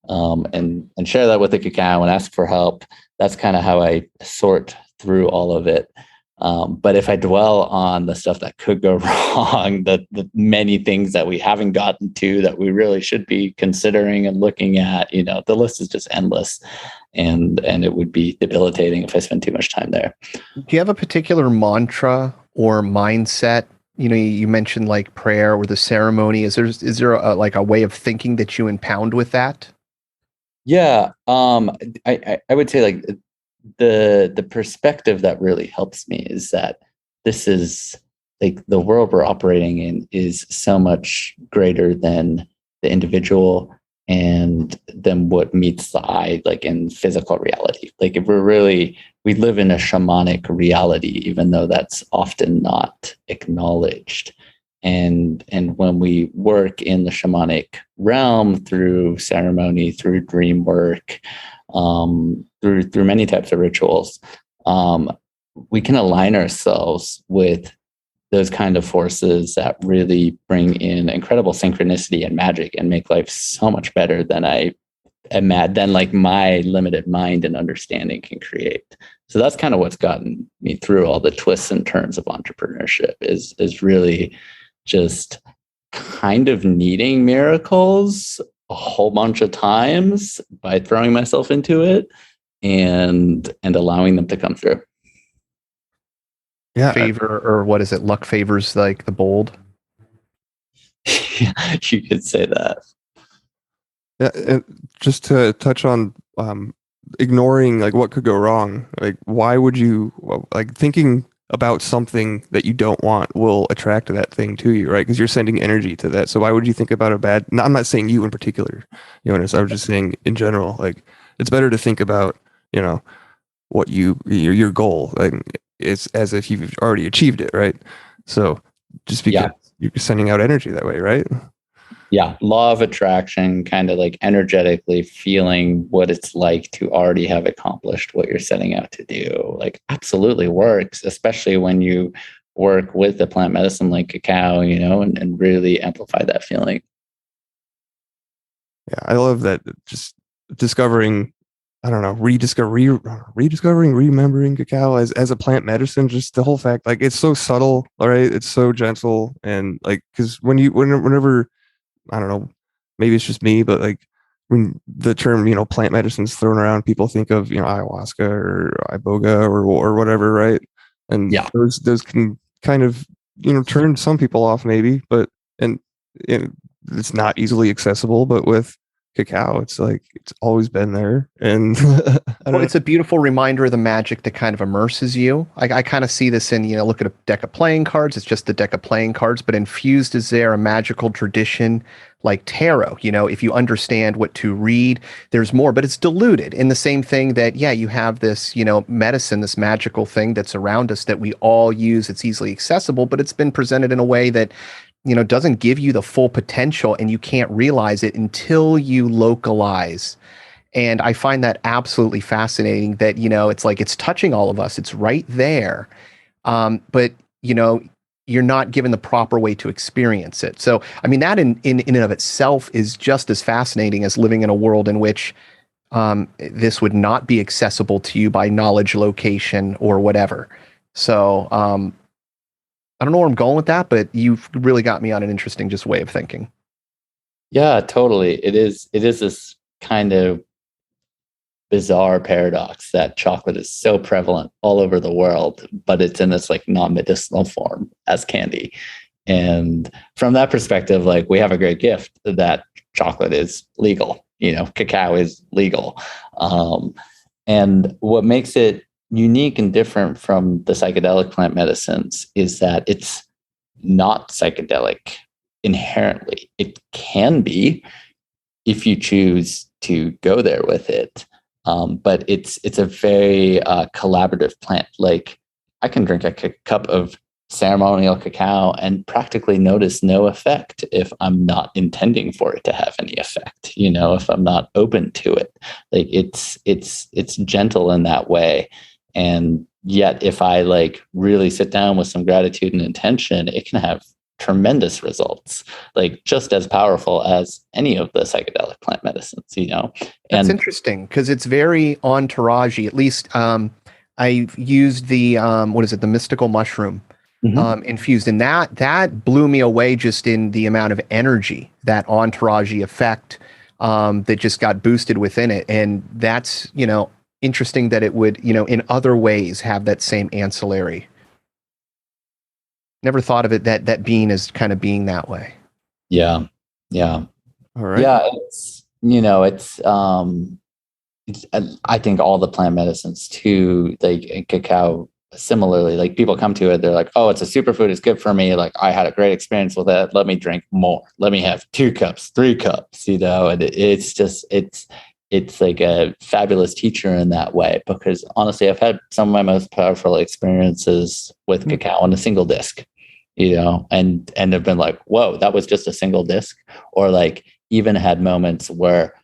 and share that with the cacao and ask for help. That's kind of how I sort through all of it. But if I dwell on the stuff that could go wrong, the many things that we haven't gotten to that we really should be considering and looking at, the list is just endless, and it would be debilitating if I spent too much time there. Do you have a particular mantra or mindset? You mentioned like prayer or the ceremony. Is there a way of thinking that you impound with that? Yeah, I would say like the perspective that really helps me is that this is like the world we're operating in is so much greater than the individual and than what meets the eye, like in physical reality. Like if we live in a shamanic reality, even though that's often not acknowledged. And when we work in the shamanic realm through ceremony, through dream work, through many types of rituals, we can align ourselves with those kind of forces that really bring in incredible synchronicity and magic and make life so much better than I than like my limited mind and understanding can create. So that's kind of what's gotten me through all the twists and turns of entrepreneurship is really just kind of needing miracles a whole bunch of times by throwing myself into it and allowing them to come through. Yeah. Favor, or what is it? Luck favors like the bold. You could say that. Yeah, and just to touch on ignoring like what could go wrong, like why would you like thinking about something that you don't want will attract that thing to you, right? Because you're sending energy to that. So why would you think about a bad? No, I'm not saying you in particular, Jonas. I was just saying in general. Like it's better to think about what your goal, like it's as if you've already achieved it, right? So just because you're sending out energy that way, right? Yeah, law of attraction, kind of like energetically feeling what it's like to already have accomplished what you're setting out to do. Like absolutely works, especially when you work with a plant medicine like cacao, and really amplify that feeling. Yeah, I love that. Just discovering, I don't know, rediscovering, remembering cacao as a plant medicine. Just the whole fact, like it's so subtle, all right? It's so gentle, and like because whenever I don't know, maybe it's just me, but like when the term, plant medicine is thrown around, people think of, ayahuasca or iboga or whatever, right? And those can kind of, turn some people off maybe, but, and it's not easily accessible, but with cacao, it's like, it's always been there. And It's a beautiful reminder of the magic that kind of immerses you. I kind of see this in, look at a deck of playing cards. It's just the deck of playing cards, but infused is there a magical tradition like tarot. If you understand what to read, there's more, but it's diluted in the same thing that, you have this, medicine, this magical thing that's around us that we all use. It's easily accessible, but it's been presented in a way that doesn't give you the full potential, and you can't realize it until you localize. And I find that absolutely fascinating that, it's like it's touching all of us. It's right there. But, you're not given the proper way to experience it. So, I mean, that in and of itself is just as fascinating as living in a world in which this would not be accessible to you by knowledge, location, or whatever. So, I don't know where I'm going with that, but you've really got me on an interesting just way of thinking. Yeah, totally. It is this kind of bizarre paradox that chocolate is so prevalent all over the world, but it's in this like non-medicinal form as candy. And from that perspective, like we have a great gift that chocolate is legal, cacao is legal. And what makes it unique and different from the psychedelic plant medicines is that it's not psychedelic inherently. It can be if you choose to go there with it. But it's a very collaborative plant. Like I can drink a cup of ceremonial cacao and practically notice no effect if I'm not intending for it to have any effect. If I'm not open to it, like it's gentle in that way. And yet, if I like really sit down with some gratitude and intention, it can have tremendous results, like just as powerful as any of the psychedelic plant medicines, That's interesting because it's very entouragey. At least I used the the mystical mushroom infused, and that blew me away just in the amount of energy, that entouragey effect that just got boosted within it. And that's interesting that it would in other ways have that same ancillary. Never thought of it that being as kind of being that way. Yeah. All right. Yeah, it's I think all the plant medicines too, like cacao, similarly, like people come to it, they're like, oh, it's a superfood, it's good for me. Like I had a great experience with it. Let me drink more. Let me have 2 cups, 3 cups, and it's like a fabulous teacher in that way, because honestly, I've had some of my most powerful experiences with cacao on a single disc, and have been like, whoa, that was just a single disc. Or like even had moments where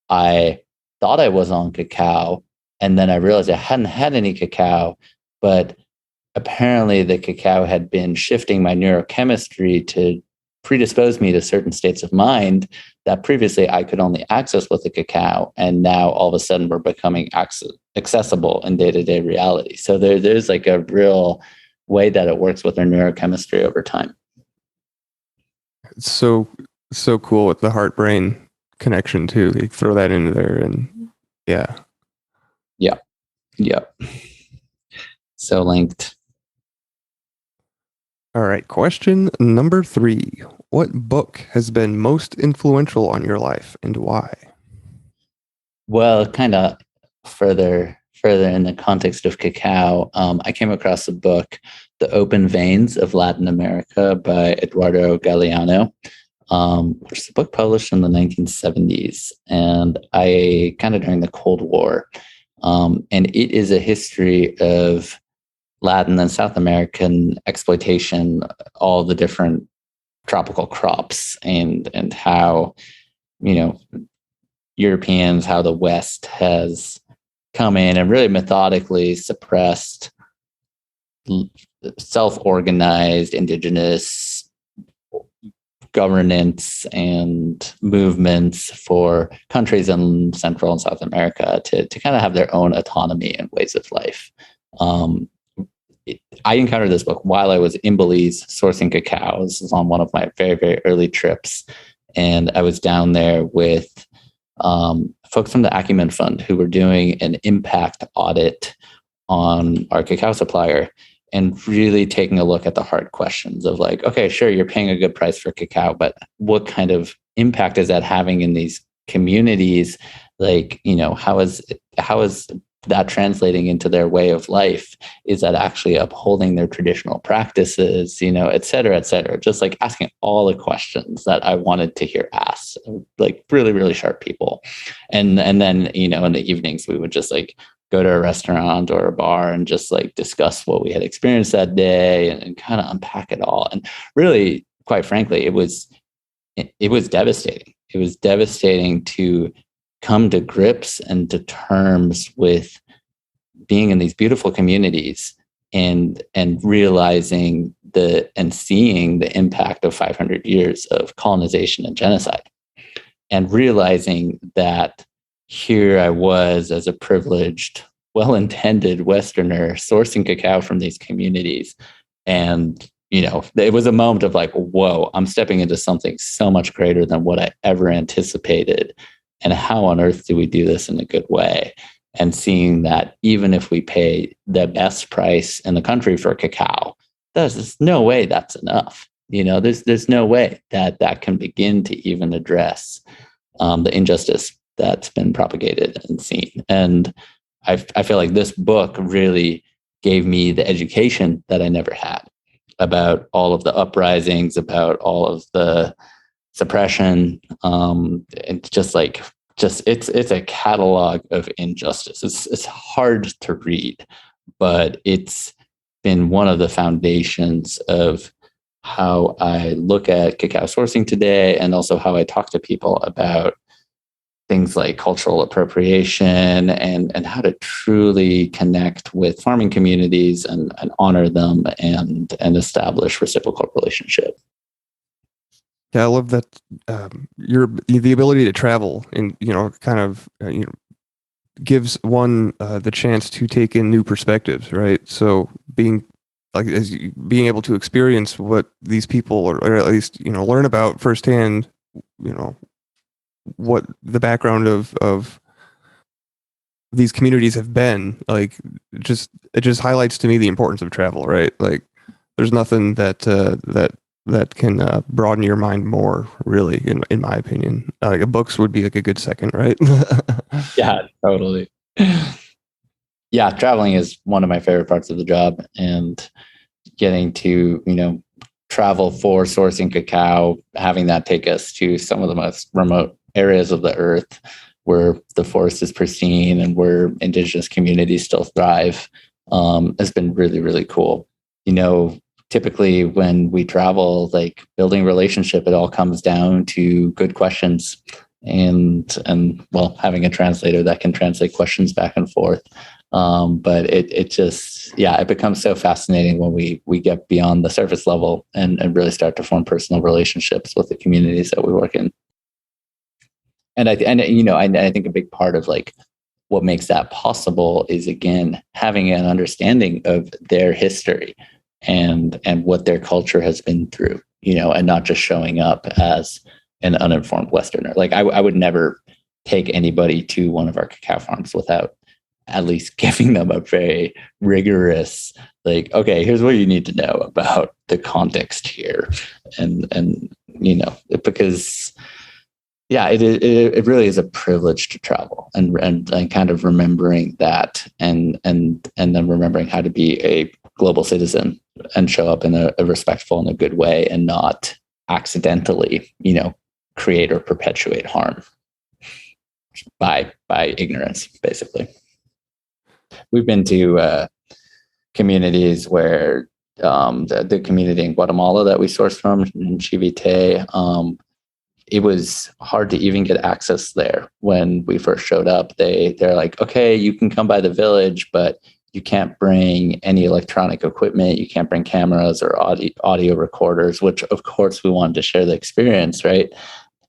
I thought I was on cacao, and then I realized I hadn't had any cacao, but apparently the cacao had been shifting my neurochemistry to predisposed me to certain states of mind that previously I could only access with the cacao. And now all of a sudden we're becoming accessible in day-to-day reality. So there's like a real way that it works with our neurochemistry over time. It's so cool with the heart brain connection too. You throw that into there, and yeah. So linked. All right, question number 3. What book has been most influential on your life and why? Well, kind of further in the context of cacao, I came across the book The Open Veins of Latin America by Eduardo Galeano, which is a book published in the 1970s. And I kind of during the Cold War. And it is a history of Latin and South American exploitation, all the different tropical crops, and how, Europeans, how the West has come in and really methodically suppressed self-organized indigenous governance and movements for countries in Central and South America to kind of have their own autonomy and ways of life. I encountered this book while I was in Belize sourcing cacao. This was on one of my very, very early trips. And I was down there with folks from the Acumen Fund who were doing an impact audit on our cacao supplier and really taking a look at the hard questions of like, okay, sure, you're paying a good price for cacao, but what kind of impact is that having in these communities? Like, how is that translating into their way of life? Is that actually upholding their traditional practices, et cetera, et cetera? Just like asking all the questions that I wanted to hear asked, like really, really sharp people. And then, in the evenings, we would just like go to a restaurant or a bar and just like discuss what we had experienced that day and kind of unpack it all. And really, quite frankly, it was devastating. It was devastating to come to grips and to terms with being in these beautiful communities and realizing and seeing the impact of 500 years of colonization and genocide, and realizing that here I was as a privileged, well-intended Westerner sourcing cacao from these communities. And, it was a moment of like, whoa, I'm stepping into something so much greater than what I ever anticipated. And how on earth do we do this in a good way? And seeing that even if we pay the best price in the country for cacao, there's no way that's enough. There's no way that can begin to even address the injustice that's been propagated and seen. And I feel like this book really gave me the education that I never had about all of the uprisings, about all of the suppression, and it's a catalog of injustice. It's hard to read, but it's been one of the foundations of how I look at cacao sourcing today, and also how I talk to people about things like cultural appropriation and how to truly connect with farming communities and honor them and establish reciprocal relationship. Yeah, I love that the ability to travel and gives one the chance to take in new perspectives, right? So being able to experience what these people or at least learn about firsthand, what the background of these communities have been like. It just highlights to me the importance of travel, right? Like there's nothing that can broaden your mind more, really, in my opinion. Like books would be like a good second, right? Yeah, totally. Yeah, traveling is one of my favorite parts of the job, and getting to, travel for sourcing cacao, having that take us to some of the most remote areas of the earth where the forest is pristine and where indigenous communities still thrive, has been really, really cool. Typically when we travel, like building relationship, it all comes down to good questions and having a translator that can translate questions back and forth. But it just, it becomes so fascinating when we get beyond the surface level and really start to form personal relationships with the communities that we work in. And I think a big part of like what makes that possible is, again, having an understanding of their history and what their culture has been through, and not just showing up as an uninformed Westerner. Like I would never take anybody to one of our cacao farms without at least giving them a very rigorous, like, okay, here's what you need to know about the context here. And because it really is a privilege to travel and kind of remembering that and then remembering how to be a global citizen and show up in a respectful and a good way and not accidentally, create or perpetuate harm by ignorance, basically. We've been to communities where the community in Guatemala that we sourced from in Chivite, it was hard to even get access there when we first showed up. They're like, okay, you can come by the village, but you can't bring any electronic equipment. You can't bring cameras or audio recorders, which of course we wanted to share the experience, right?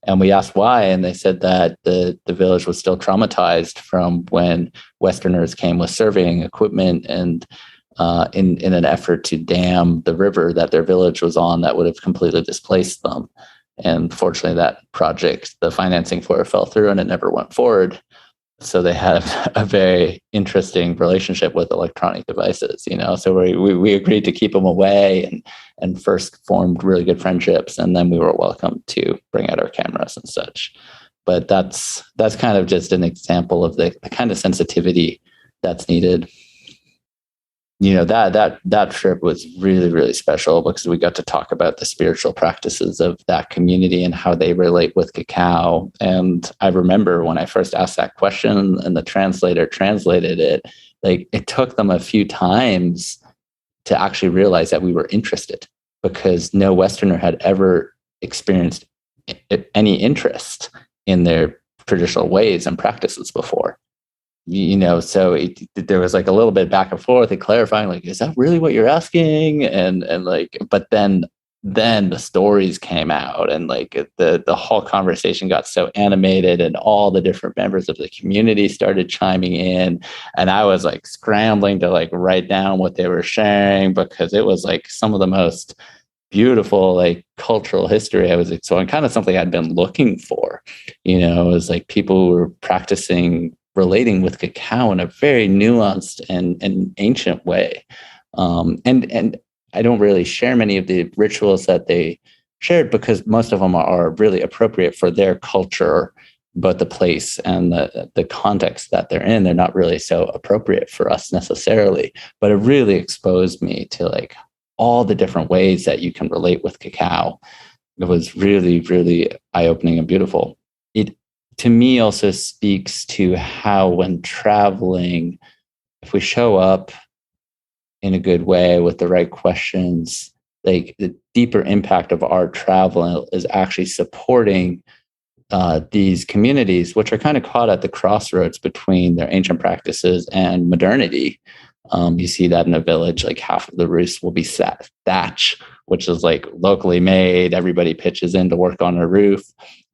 And we asked why, and they said that the village was still traumatized from when Westerners came with surveying equipment and in an effort to dam the river that their village was on that would have completely displaced them. And fortunately, that project, the financing for it fell through and it never went forward. So they had a very interesting relationship with electronic devices, So we agreed to keep them away and first formed really good friendships, and then we were welcome to bring out our cameras and such. But that's kind of just an example of the kind of sensitivity that's needed. That trip was really, really special because we got to talk about the spiritual practices of that community and how they relate with cacao. And I remember when I first asked that question and the translator translated it, like it took them a few times to actually realize that we were interested, because no Westerner had ever experienced any interest in their traditional ways and practices before. So there was like a little bit back and forth and clarifying, like, is that really what you're asking? And like, but then the stories came out and like the whole conversation got so animated and all the different members of the community started chiming in. And I was like scrambling to like write down what they were sharing, because it was like some of the most beautiful like cultural history I was so kind of something I'd been looking for. It was like people who were practicing relating with cacao in a very nuanced and ancient way. And I don't really share many of the rituals that they shared because most of them are really appropriate for their culture, but the place and the context that they're in, they're not really so appropriate for us necessarily. But it really exposed me to like all the different ways that you can relate with cacao. It was really, really eye-opening and beautiful. It, to me, also speaks to how when traveling, if we show up in a good way with the right questions, like the deeper impact of our travel is actually supporting these communities, which are kind of caught at the crossroads between their ancient practices and modernity. You see that in a village, like half of the roofs will be thatch, which is like locally made. Everybody pitches in to work on a roof.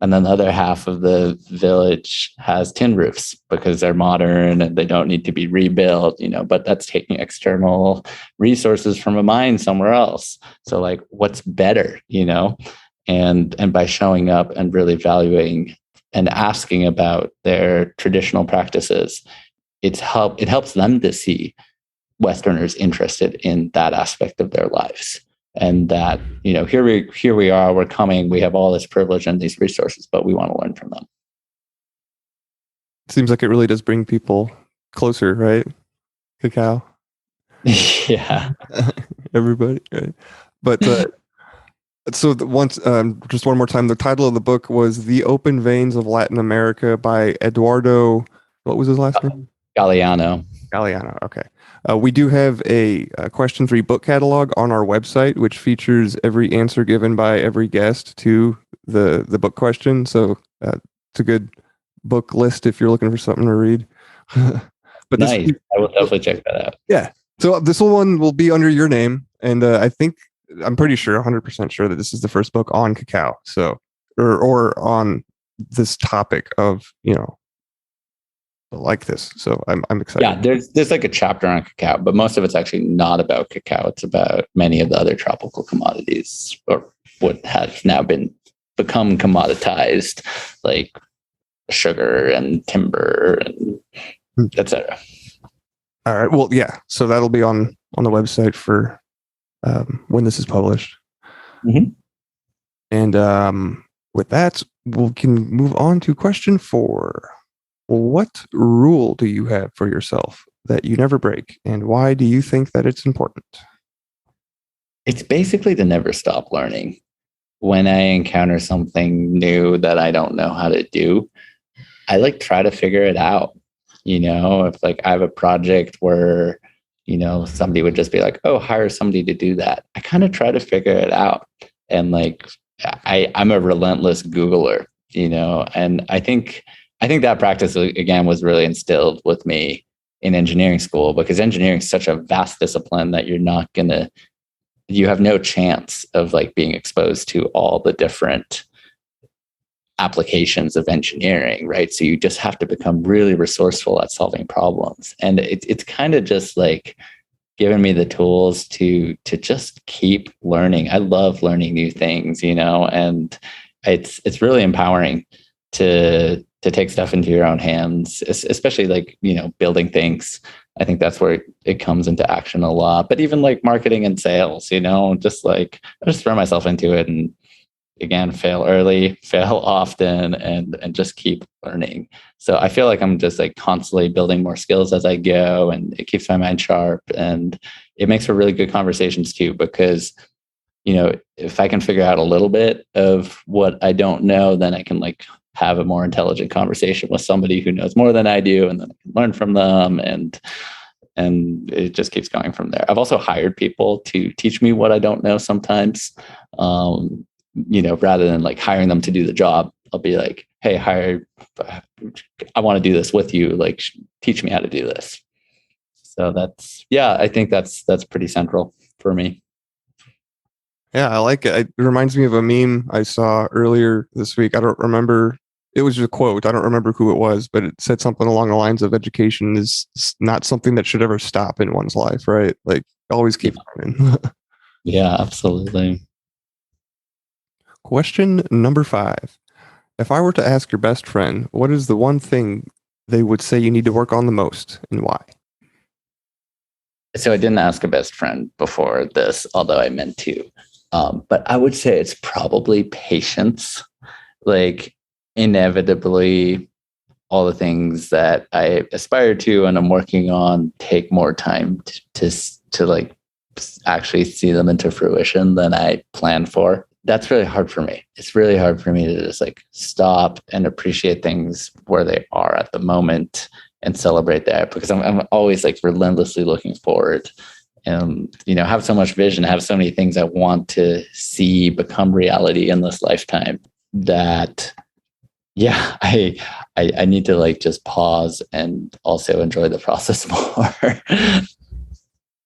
And then the other half of the village has tin roofs because they're modern and they don't need to be rebuilt, but that's taking external resources from a mine somewhere else. So like, what's better, and by showing up and really valuing and asking about their traditional practices, it helps them to see Westerners interested in that aspect of their lives. And that, here we are, we're coming, we have all this privilege and these resources, but we want to learn from them. It seems like it really does bring people closer, right? Cacao. Yeah. Everybody, right? But so just one more time, the title of the book was The Open Veins of Latin America by Eduardo, what was his last name? Galeano. Okay. We do have a question-free book catalog on our website, which features every answer given by every guest to the book question. So it's a good book list if you're looking for something to read. But Nice. this, I will definitely check that out. yeah. So this one will be under your name, and I'm pretty sure, 100% sure that this is the first book on cacao. So, or on this topic of like this. So I'm excited. Yeah, there's like a chapter on cacao, but most of it's actually not about cacao. It's about many of the other tropical commodities, or what has now become commoditized, like sugar and timber and etc. All right. Well, yeah. So that'll be on the website for when this is published. Mhm. And with that, we can move on to question 4. What rule do you have for yourself that you never break, and why do you think that it's important? It's basically to never stop learning. When I encounter something new that I don't know how to do, I like try to figure it out. If like I have a project where, somebody would just be like, oh, hire somebody to do that. I kind of try to figure it out. And like, I'm a relentless Googler, and I think that practice again was really instilled with me in engineering school, because engineering is such a vast discipline that you have no chance of like being exposed to all the different applications of engineering, right? So you just have to become really resourceful at solving problems. And it's kind of just like given me the tools to just keep learning. I love learning new things, and it's really empowering to take stuff into your own hands, especially like, building things. I think that's where it comes into action a lot. But even like marketing and sales, just like I just throw myself into it and again, fail early, fail often, and just keep learning. So I feel like I'm just like constantly building more skills as I go, and it keeps my mind sharp, and it makes for really good conversations too, because if I can figure out a little bit of what I don't know, then I can like have a more intelligent conversation with somebody who knows more than I do, and then I can learn from them, and it just keeps going from there. I've also hired people to teach me what I don't know sometimes. Rather than like hiring them to do the job, I'll be like, hey, I want to do this with you. Like, teach me how to do this. So I think that's pretty central for me. Yeah, I like it. It reminds me of a meme I saw earlier this week. I don't remember. It was a quote. I don't remember who it was, but it said something along the lines of education is not something that should ever stop in one's life, right? Like, always keep learning. Yeah, absolutely. Question number 5. If I were to ask your best friend, what is the one thing they would say you need to work on the most, and why? So I didn't ask a best friend before this, although I meant to. But I would say it's probably patience. Like, inevitably, all the things that I aspire to and I'm working on take more time to like actually see them into fruition than I planned for. That's really hard for me. It's really hard for me to just like stop and appreciate things where they are at the moment and celebrate that, because I'm always like relentlessly looking forward and, have so much vision, have so many things I want to see become reality in this lifetime that, yeah, I need to like just pause and also enjoy the process more.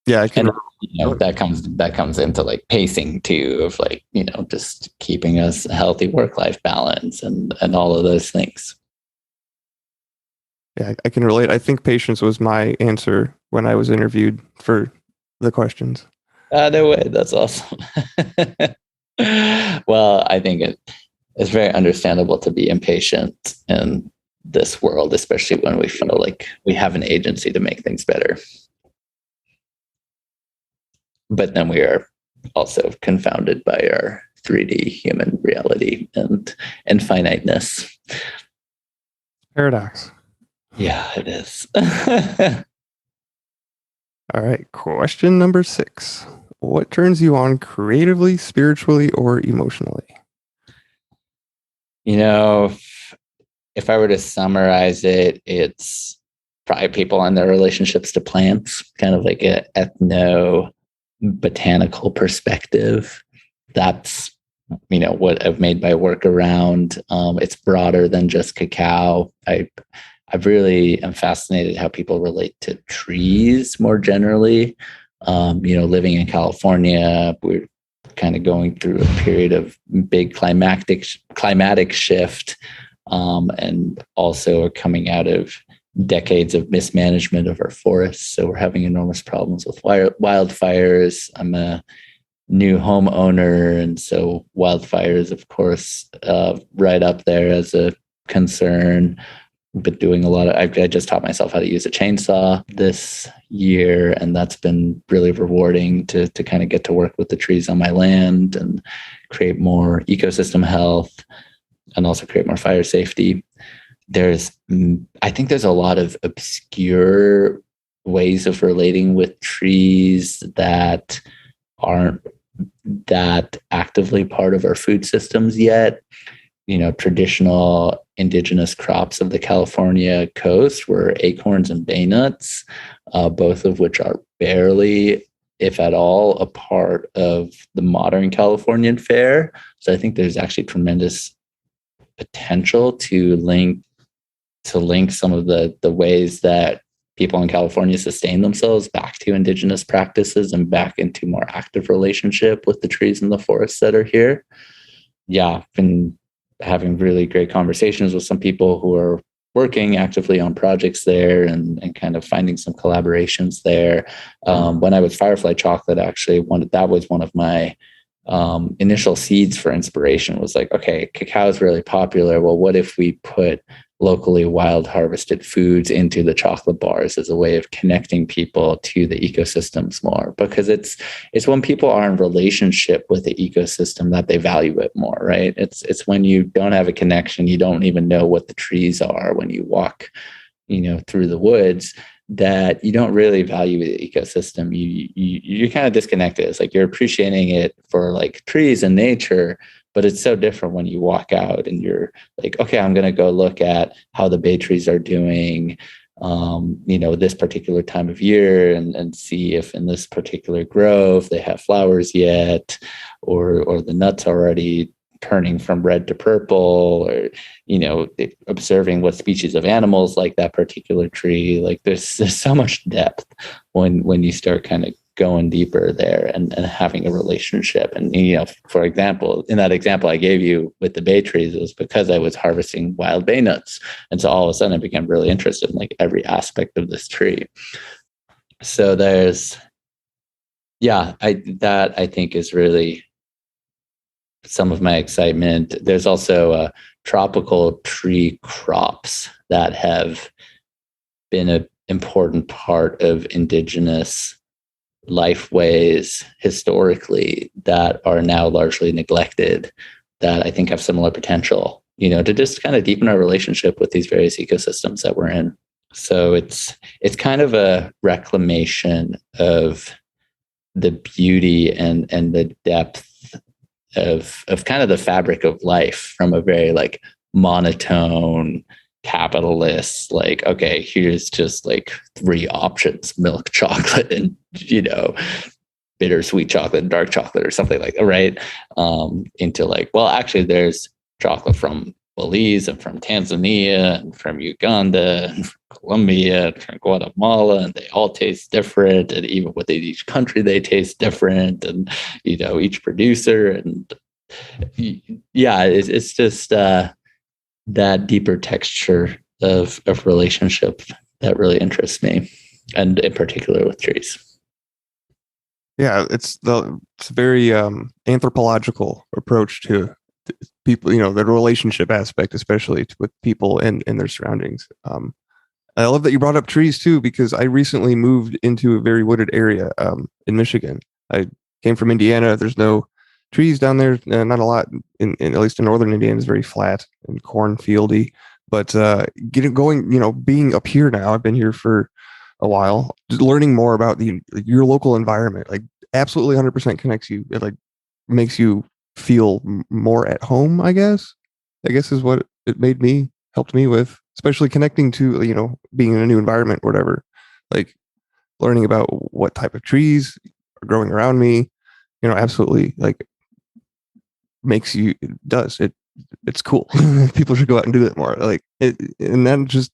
Yeah, I can. And, that comes into like pacing too, of like, just keeping us a healthy work-life balance and all of those things. Yeah, I can relate. I think patience was my answer when I was interviewed for the questions. No way. That's awesome. Well, I think it's very understandable to be impatient in this world, especially when we feel like we have an agency to make things better. But then we are also confounded by our 3D human reality and finiteness. Paradox. Yeah, it is. All right. Question number 6. What turns you on creatively, spiritually, or emotionally? If I were to summarize it, it's probably people and their relationships to plants, kind of like an ethno-botanical perspective. That's, what I've made my work around. It's broader than just cacao. I I've really am fascinated how people relate to trees more generally. Living in California, we're kind of going through a period of big climatic shift, and also coming out of decades of mismanagement of our forests. So we're having enormous problems with wildfires. I'm a new homeowner, and so wildfires, of course, right up there as a concern. But doing a lot of, I just taught myself how to use a chainsaw this year, and that's been really rewarding to kind of get to work with the trees on my land and create more ecosystem health and also create more fire safety. I think there's a lot of obscure ways of relating with trees that aren't that actively part of our food systems yet. Traditional indigenous crops of the California coast were acorns and bay nuts, both of which are barely, if at all, a part of the modern Californian fare. So I think there's actually tremendous potential to link some of the ways that people in California sustain themselves back to indigenous practices and back into more active relationship with the trees and the forests that are here. Yeah, I've been having really great conversations with some people who are working actively on projects there and kind of finding some collaborations there. When I was Firefly Chocolate, actually, that was one of my initial seeds for inspiration. Was like, okay, cacao is really popular. Well, what if we put locally wild harvested foods into the chocolate bars as a way of connecting people to the ecosystems more? Because it's when people are in relationship with the ecosystem that they value it more, right? It's when you don't have a connection, you don't even know what the trees are when you walk, through the woods, that you don't really value the ecosystem. You're kind of disconnected. It's like you're appreciating it for like trees and nature, but it's so different when you walk out and you're like, okay, I'm going to go look at how the bay trees are doing, this particular time of year and see if in this particular grove they have flowers yet, or the nuts already turning from red to purple, or, observing what species of animals like that particular tree. Like there's so much depth when you start kind of going deeper there and having a relationship. And, for example, in that example I gave you with the bay trees, it was because I was harvesting wild bay nuts. And so all of a sudden I became really interested in like every aspect of this tree. So I think is really some of my excitement. There's also tropical tree crops that have been an important part of indigenous lifeways historically that are now largely neglected, that I think have similar potential, to just kind of deepen our relationship with these various ecosystems that we're in. So it's kind of a reclamation of the beauty and the depth of kind of the fabric of life from a very like monotone capitalist, like, okay, here's just like 3 options: milk chocolate and bittersweet chocolate and dark chocolate or something like that, right? Into like, well, actually there's chocolate from Belize and from Tanzania and from Uganda and from Colombia and from Guatemala, and they all taste different, and even within each country they taste different, and each producer, and it's just that deeper texture of relationship that really interests me, and in particular with trees. Yeah, it's a very anthropological approach to people, the relationship aspect, especially with people and their surroundings. I love that you brought up trees too, because I recently moved into a very wooded area in Michigan. I came from Indiana. There's no trees down there, not a lot. In at least in northern Indiana, is very flat and cornfieldy. But getting going, being up here now, I've been here for a while, learning more about your local environment, like absolutely 100% connects you. It like makes you feel more at home, I guess is what it helped me with, especially connecting to, being in a new environment or whatever, like learning about what type of trees are growing around me, absolutely like it it's cool. People should go out and do that more. Like it, and not just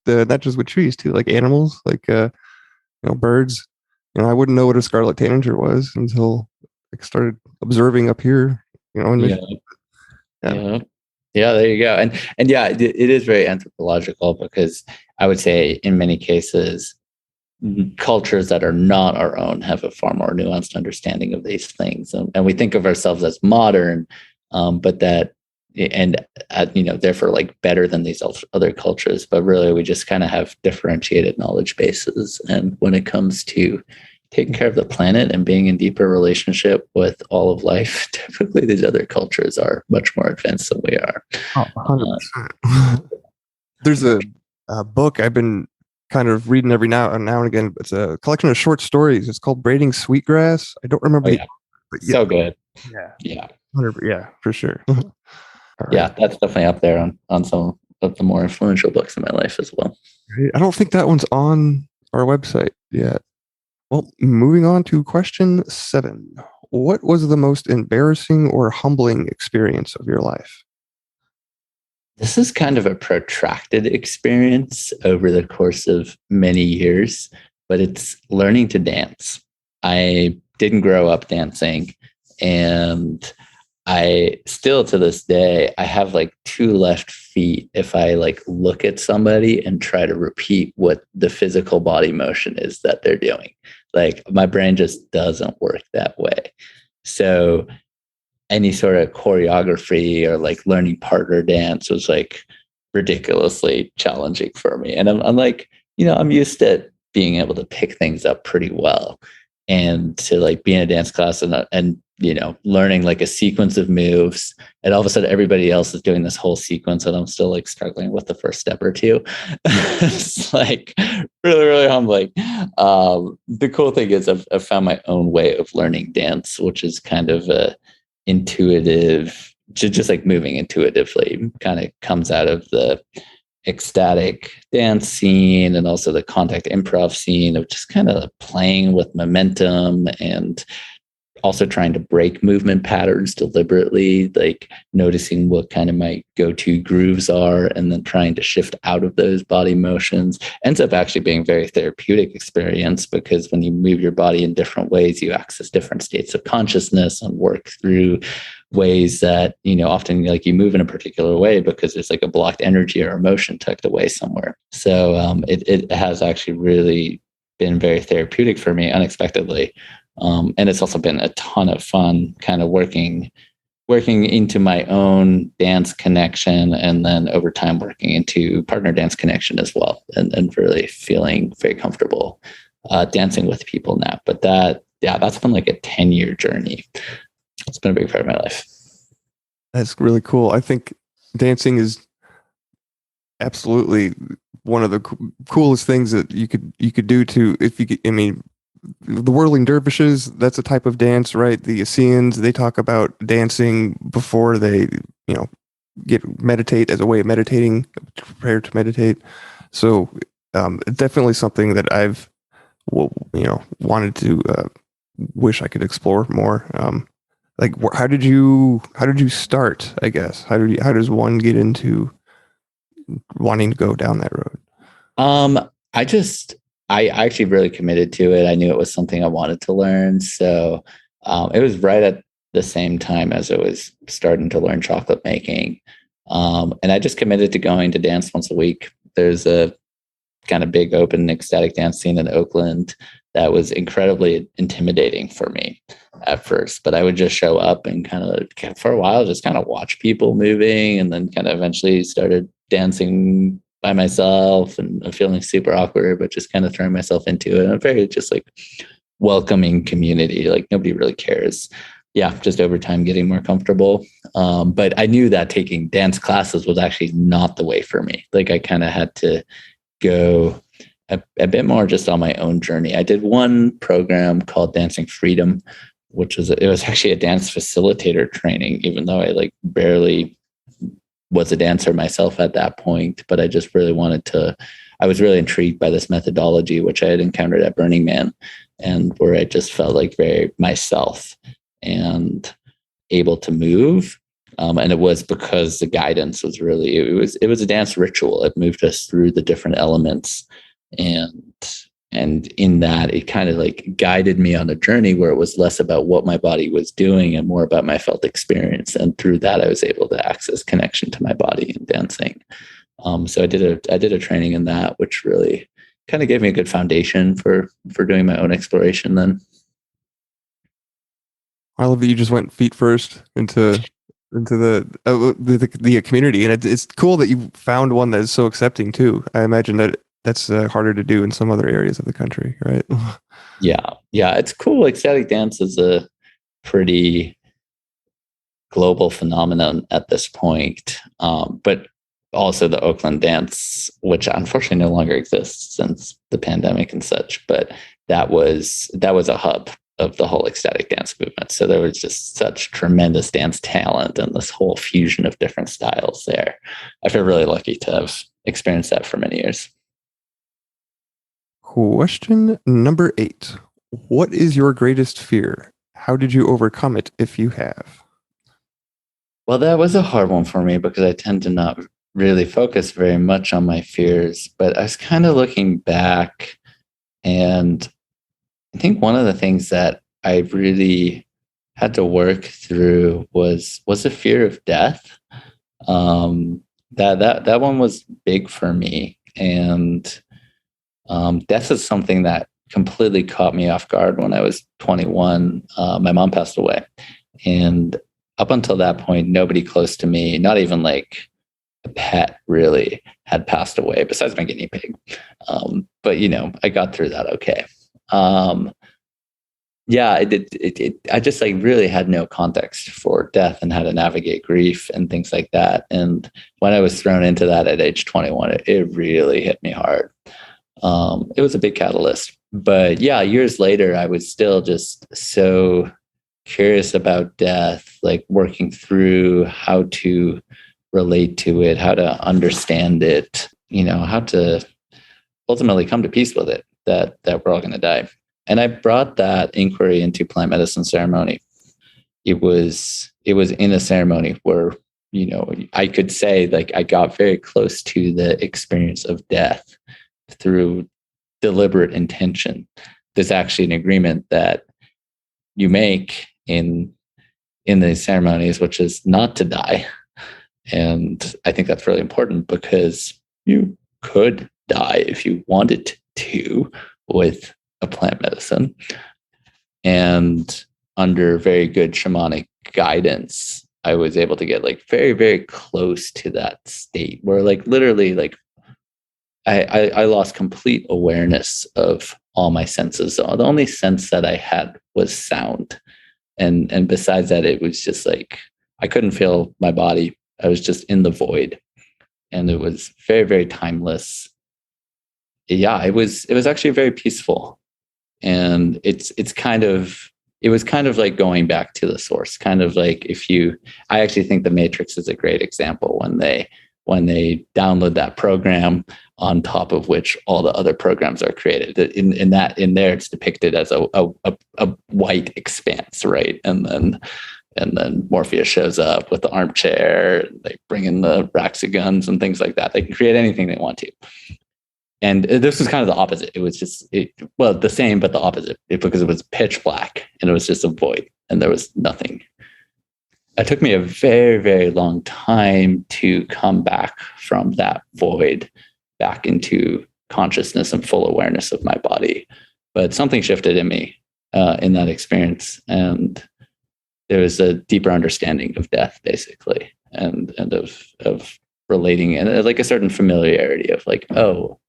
with trees too, like animals, like birds. I wouldn't know what a scarlet tanager was until I started observing up here. In Yeah. Michigan. Yeah. Yeah, there you go. And yeah, it is very anthropological, because I would say in many cases, cultures that are not our own have a far more nuanced understanding of these things. And we think of ourselves as modern, but that, and therefore like better than these other cultures, but really we just kind of have differentiated knowledge bases. And when it comes to taking care of the planet and being in deeper relationship with all of life, typically these other cultures are much more advanced than we are. 100%. There's a book I've been kind of reading every now and again. It's a collection of short stories. It's called Braiding Sweetgrass. I don't remember. But so good. Yeah, 100%, yeah, for sure. Right. Yeah, that's definitely up there on some of the more influential books in my life as well. I don't think that one's on our website yet. Well, moving on to question 7. What was the most embarrassing or humbling experience of your life? This is kind of a protracted experience over the course of many years, but it's learning to dance. I didn't grow up dancing, and I still to this day, I have like 2 left feet if I like look at somebody and try to repeat what the physical body motion is that they're doing. Like my brain just doesn't work that way. So any sort of choreography or like learning partner dance was like ridiculously challenging for me. And I'm like, I'm used to being able to pick things up pretty well, and to like be in a dance class and learning like a sequence of moves, and all of a sudden everybody else is doing this whole sequence and I'm still like struggling with the first step or two. It's like really, really humbling. The cool thing is I've found my own way of learning dance, which is kind of intuitive, just like moving intuitively, kind of comes out of the ecstatic dance scene and also the contact improv scene of just kind of playing with momentum, and also trying to break movement patterns deliberately, like noticing what kind of my go-to grooves are and then trying to shift out of those body motions. Ends up actually being a very therapeutic experience, because when you move your body in different ways, you access different states of consciousness and work through ways that, often like you move in a particular way because there's like a blocked energy or emotion tucked away somewhere. So it has actually really been very therapeutic for me unexpectedly. And it's also been a ton of fun kind of working into my own dance connection, and then over time working into partner dance connection as well, and really feeling very comfortable dancing with people now. But that's been like a 10-year journey. It's been a big part of my life. That's really cool. I think dancing is absolutely one of the coolest things that you could do to, if you could, the whirling dervishes, that's a type of dance, right? The Essenes, they talk about dancing before they, meditate as a way of meditating, prepare to meditate. So definitely something that I've, wanted to, wish I could explore more. Like, how did you start, I guess? How does one get into wanting to go down that road? I actually really committed to it. I knew it was something I wanted to learn. So it was right at the same time as I was starting to learn chocolate making. And I just committed to going to dance once a week. There's a kind of big open ecstatic dance scene in Oakland that was incredibly intimidating for me at first. But I would just show up and kind of, for a while, just kind of watch people moving, and then kind of eventually started dancing by myself and feeling super awkward, but just kind of throwing myself into it. And a very just like welcoming community, like nobody really cares. Yeah, just over time getting more comfortable. But I knew that taking dance classes was actually not the way for me. Like I kind of had to go a bit more just on my own journey. I did one program called Dancing Freedom, which was actually a dance facilitator training, even though I like barely was a dancer myself at that point. But I just really I was really intrigued by this methodology, which I had encountered at Burning Man, and where I just felt like very myself and able to move And it was because the guidance was really, it was a dance ritual. It moved us through the different elements. And in that, it kind of like guided me on a journey where it was less about what my body was doing and more about my felt experience. And through that, I was able to access connection to my body and dancing. So I did a training in that, which really kind of gave me a good foundation for doing my own exploration then. I love that you just went feet first into the community, and it's cool that you found one that is so accepting too. I imagine that's harder to do in some other areas of the country, right? Yeah, it's cool. Ecstatic dance is a pretty global phenomenon at this point, but also the Oakland dance, which unfortunately no longer exists since the pandemic and such, but that was a hub of the whole ecstatic dance movement. So there was just such tremendous dance talent and this whole fusion of different styles there. I feel really lucky to have experienced that for many years. Question number 8. What is your greatest fear? How did you overcome it, if you have? Well, that was a hard one for me because I tend to not really focus very much on my fears, but I was kind of looking back, and I think one of the things that I really had to work through was the fear of death. That one was big for me, and death is something that completely caught me off guard when I was 21. My mom passed away, and up until that point, nobody close to me, not even like a pet, really had passed away besides my guinea pig. But I got through that okay. I did. I just like really had no context for death and how to navigate grief and things like that. And when I was thrown into that at age 21, it really hit me hard. It was a big catalyst. But yeah, years later, I was still just so curious about death, like working through how to relate to it, how to understand it, how to ultimately come to peace with it, that we're all going to die. And I brought that inquiry into plant medicine ceremony. It was in a ceremony where, I could say like I got very close to the experience of death through deliberate intention. There's actually an agreement that you make in the ceremonies, which is not to die. And I think that's really important because you could die if you wanted to with a plant medicine. And under very good shamanic guidance, I was able to get like very, very close to that state where like literally like I lost complete awareness of all my senses. So the only sense that I had was sound. And besides that, it was just like I couldn't feel my body. I was just in the void, and it was very, very timeless. Yeah, it was actually very peaceful, and it was kind of like going back to the source, kind of like I actually think the Matrix is a great example when they download that program on top of which all the other programs are created. In there, it's depicted as a white expanse, right? And then Morpheus shows up with the armchair. They bring in the racks of guns and things like that. They can create anything they want to. And this was kind of the opposite. It was just the same, but the opposite, because it was pitch black and it was just a void and there was nothing. It took me a very, very long time to come back from that void back into consciousness and full awareness of my body. But something shifted in me in that experience. And there was a deeper understanding of death, basically, and of relating, and like a certain familiarity of like, oh,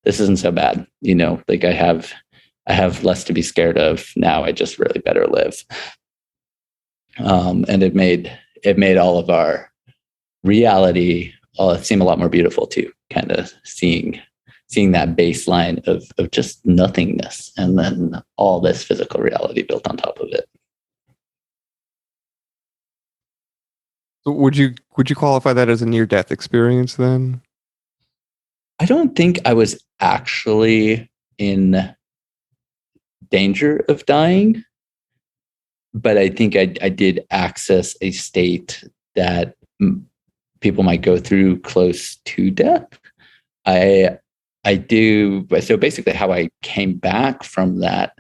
this isn't so bad. Like I have less to be scared of now. I just really better live. And it made all of our reality seem a lot more beautiful too, kind of seeing that baseline of just nothingness and then all this physical reality built on top of it. So would you qualify that as a near-death experience then? I don't think I was actually in danger of dying, but I think I did access a state that people might go through close to death. I do. So basically, how I came back from that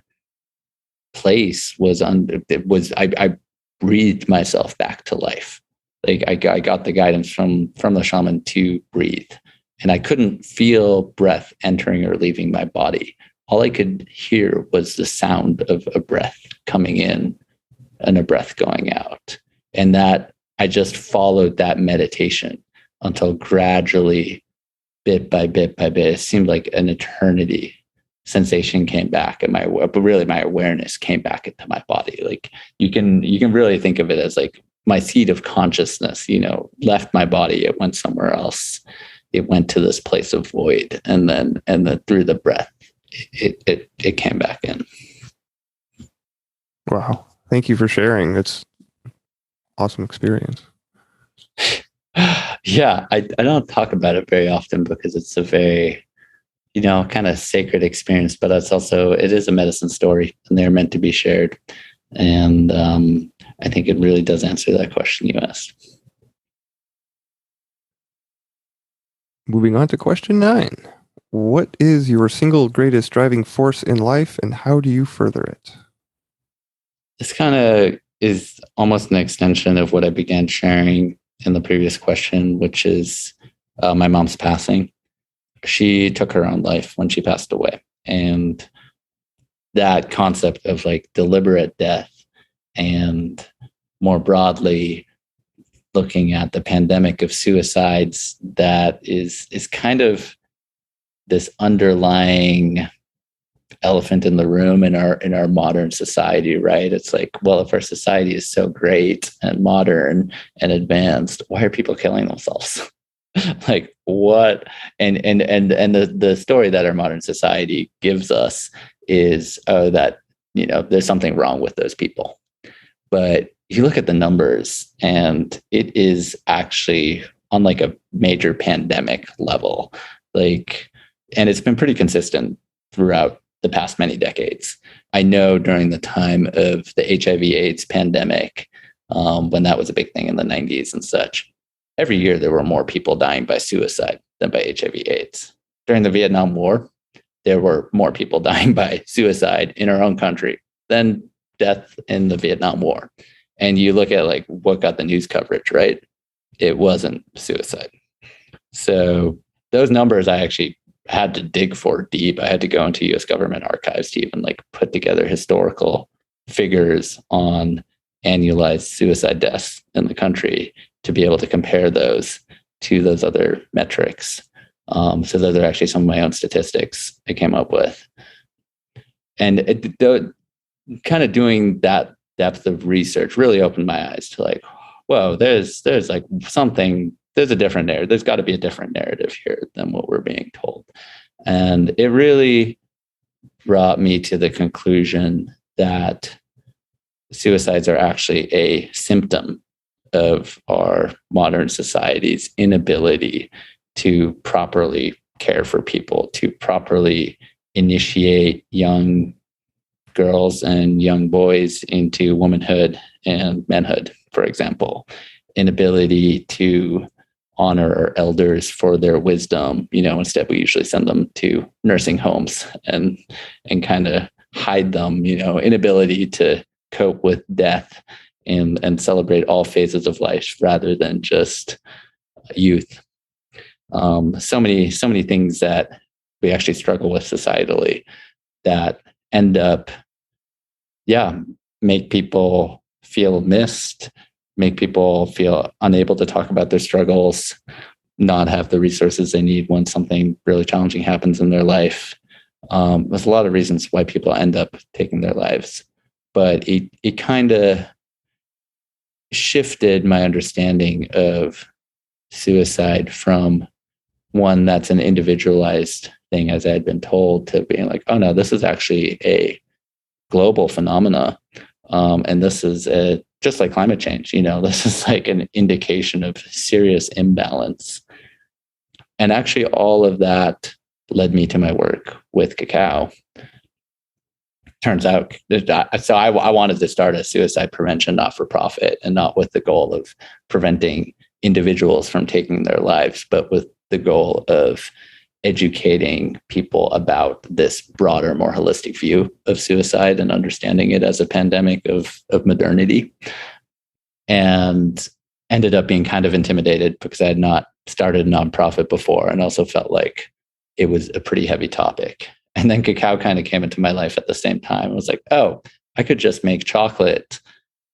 place was I breathed myself back to life. Like I got the guidance from the shaman to breathe, and I couldn't feel breath entering or leaving my body. All I could hear was the sound of a breath coming in and a breath going out. And that I just followed that meditation until gradually, bit by bit by bit, it seemed like an eternity, sensation came back, and my awareness came back into my body. Like you can really think of it as like my seed of consciousness, left my body, it went somewhere else. It went to this place of void, and then through the breath, it came back in. Wow. Thank you for sharing. It's awesome experience. Yeah, I don't talk about it very often because it's a very, kind of sacred experience, but it is a medicine story, and they're meant to be shared. And I think it really does answer that question you asked. Moving on to question 9. What is your single greatest driving force in life, and how do you further it? This kind of is almost an extension of what I began sharing in the previous question, which is my mom's passing. She took her own life when she passed away. And that concept of like deliberate death, and more broadly, looking at the pandemic of suicides, that is kind of this underlying elephant in the room in our modern society, right? It's like, well, if our society is so great and modern and advanced, why are people killing themselves? Like what? And the story that our modern society gives us is, that there's something wrong with those people. But you look at the numbers, and it is actually on like a major pandemic level, and it's been pretty consistent throughout the past many decades. I know during the time of the HIV/AIDS pandemic, when that was a big thing in the 90s and such, every year there were more people dying by suicide than by HIV/AIDS. During the Vietnam War, there were more people dying by suicide in our own country than death in the Vietnam War. And you look at like what got the news coverage, right? It wasn't suicide. So those numbers I actually had to dig for deep. I had to go into US government archives to even like put together historical figures on annualized suicide deaths in the country to be able to compare those to those other metrics. So those are actually some of my own statistics I came up with. And kind of doing that depth of research really opened my eyes to like, whoa, there's like something, there's a different narrative. There's got to be a different narrative here than what we're being told. And it really brought me to the conclusion that suicides are actually a symptom of our modern society's inability to properly care for people, to properly initiate young girls and young boys into womanhood and manhood, for example. Inability to honor our elders for their wisdom. Instead we usually send them to nursing homes and kind of hide them. Inability to cope with death and celebrate all phases of life rather than just youth. So many things that we actually struggle with societally that end up, make people feel missed, make people feel unable to talk about their struggles, not have the resources they need when something really challenging happens in their life. There's a lot of reasons why people end up taking their lives, but it kind of shifted my understanding of suicide from one that's an individualized thing, as I had been told, to being like, oh no, this is actually a global phenomena. And this is just like climate change, this is like an indication of serious imbalance. And actually all of that led me to my work with cacao. turns out, so I wanted to start a suicide prevention not-for-profit, and not with the goal of preventing individuals from taking their lives, but with the goal of educating people about this broader, more holistic view of suicide and understanding it as a pandemic of modernity. And ended up being kind of intimidated because I had not started a nonprofit before, and also felt like it was a pretty heavy topic. And then cacao kind of came into my life at the same time. I was like, oh, I could just make chocolate,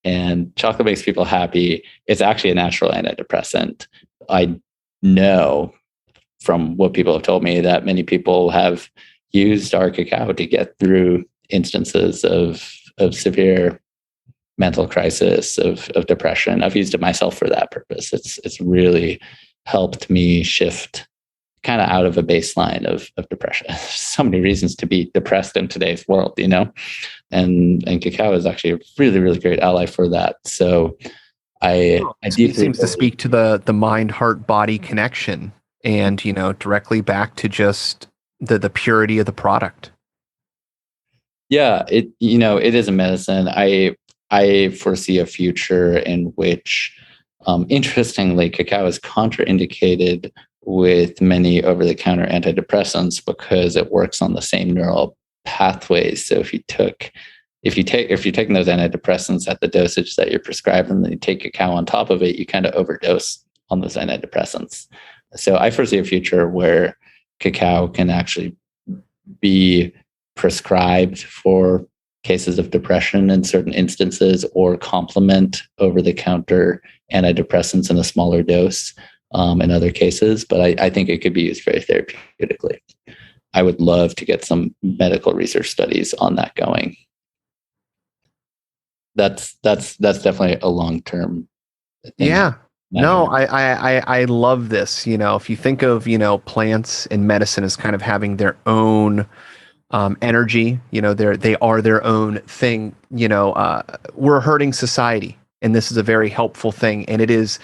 and chocolate makes people happy. It's actually a natural antidepressant. I know from what people have told me that many people have used our cacao to get through instances of severe mental crisis, of depression. I've used it myself for that purpose. It's really helped me shift kind of out of a baseline of depression. There's so many reasons to be depressed in today's world, you know, and cacao is actually a really, really great ally for that. So I it seems to speak to the mind, heart, body connection, and, you know, directly back to just the purity of the product. Yeah, it is a medicine. I foresee a future in which, interestingly, cacao is contraindicated with many over-the-counter antidepressants because it works on the same neural pathways. So if you're taking those antidepressants at the dosage that you're prescribed, and then you take cacao on top of it, you kind of overdose on those antidepressants. So I foresee a future where cacao can actually be prescribed for cases of depression in certain instances, or complement over-the-counter antidepressants in a smaller dose in other cases. But I think it could be used very therapeutically. I would love to get some medical research studies on that going. That's definitely a long-term thing. Yeah. No, I love this. You know, if you think of, you know, plants and medicine as kind of having their own energy, you know, they are their own thing. You know, we're a hurting society, and this is a very helpful thing, and it is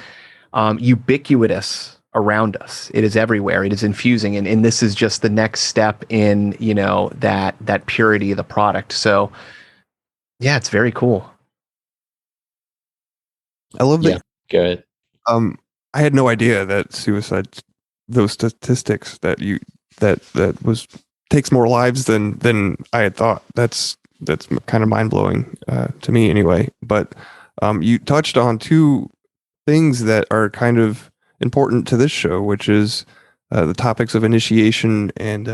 ubiquitous around us. It is everywhere. It is infusing, and this is just the next step in, you know, that purity of the product. So, yeah, it's very cool. I love that. Yeah, good. I had no idea that suicide, those statistics that was takes more lives than I had thought. That's kind of mind blowing to me anyway. But you touched on two things that are kind of important to this show, which is the topics of initiation and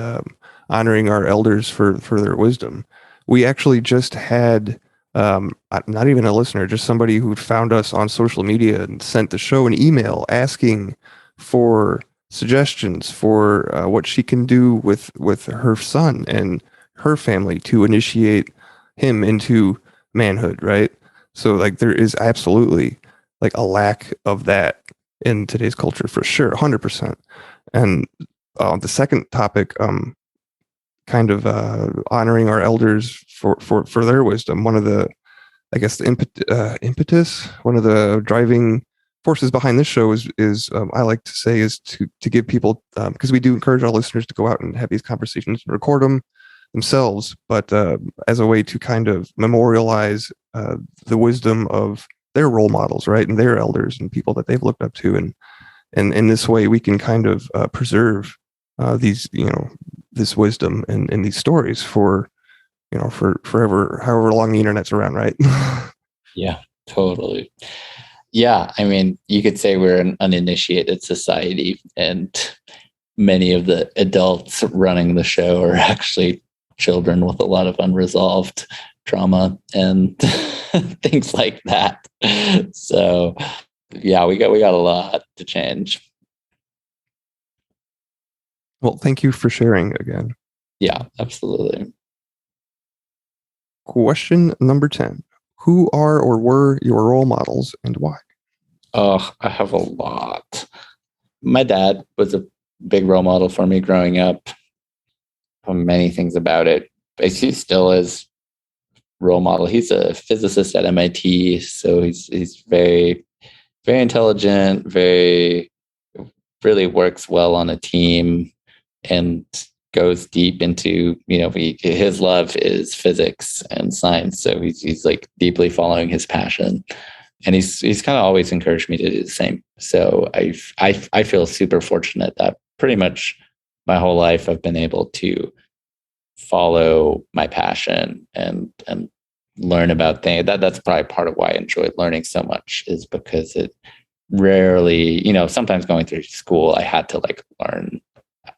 honoring our elders for their wisdom. We actually just had not even a listener, just somebody who found us on social media and sent the show an email asking for suggestions for what she can do with her son and her family to initiate him into manhood, right? So like there is absolutely like a lack of that in today's culture for sure, 100%. And the second topic, kind of honoring our elders for their wisdom. One of the, I guess, the impetus, one of the driving forces behind this show is I like to say is to give people, because we do encourage our listeners to go out and have these conversations and record them themselves, but as a way to kind of memorialize the wisdom of their role models, right, and their elders and people that they've looked up to, and in this way we can kind of preserve these, you know, this wisdom and these stories for, you know, for forever, however long the internet's around, right? Yeah, totally. Yeah, I mean, you could say we're an uninitiated society, and many of the adults running the show are actually children with a lot of unresolved trauma and things like that. So, yeah, we got a lot to change. Well, thank you for sharing again. Yeah, absolutely. Question number 10. Who are or were your role models and why? Oh, I have a lot. My dad was a big role model for me growing up. Many things about it. But he still is role model. He's a physicist at MIT, so he's very, very intelligent, really works well on a team, and goes deep into, his love is physics and science. So he's like deeply following his passion. And he's kind of always encouraged me to do the same. So I feel super fortunate that pretty much my whole life I've been able to follow my passion and learn about things. That's probably part of why I enjoyed learning so much, is because it rarely, sometimes going through school, I had to like learn.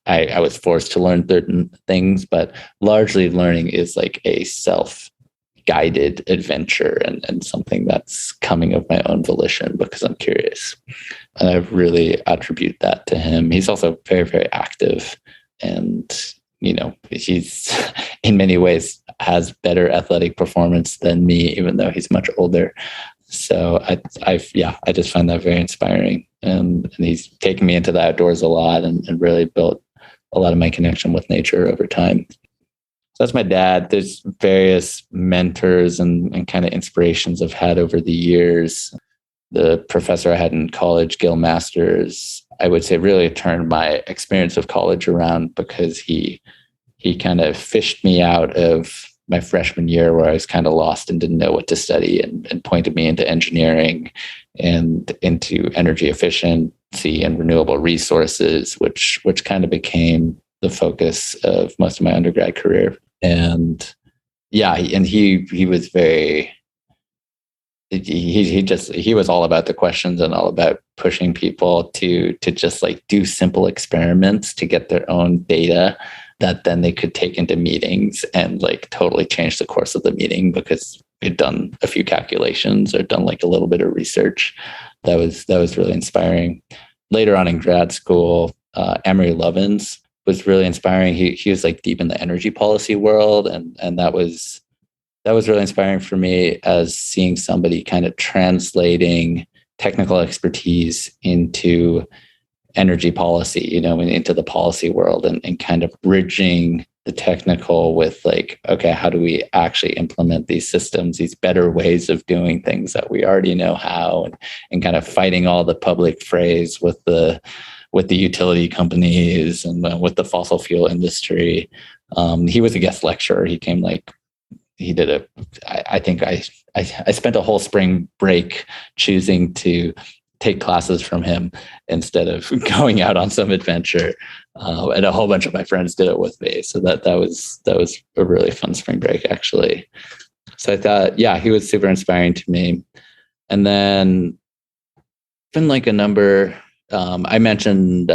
I was forced to learn certain things, but largely learning is like a self-guided adventure and something that's coming of my own volition because I'm curious. And I really attribute that to him. He's also very, very active, and he's in many ways has better athletic performance than me, even though he's much older. So I just find that very inspiring. And he's taken me into the outdoors a lot and really built a lot of my connection with nature over time. So that's my dad. There's various mentors and kind of inspirations I've had over the years. The professor I had in college, Gil Masters, I would say really turned my experience of college around, because he kind of fished me out of my freshman year where I was kind of lost and didn't know what to study, and pointed me into engineering and into energy efficiency and renewable resources, which kind of became the focus of most of my undergrad career. And he was very, he was all about the questions and all about pushing people to just like do simple experiments to get their own data that then they could take into meetings and like totally change the course of the meeting, because we'd done a few calculations or done like a little bit of research. That was really inspiring. Later on in grad school, Amory Lovins was really inspiring. He was like deep in the energy policy world, and that was really inspiring for me, as seeing somebody kind of translating technical expertise into energy policy, into the policy world, and kind of bridging the technical with like, okay, how do we actually implement these systems, these better ways of doing things that we already know how, and kind of fighting all the public frays with the utility companies and with the fossil fuel industry. He was a guest lecturer. He came I think I spent a whole spring break choosing to take classes from him instead of going out on some adventure. And a whole bunch of my friends did it with me. So that was a really fun spring break, actually. So I thought, he was super inspiring to me. And then been like a number, I mentioned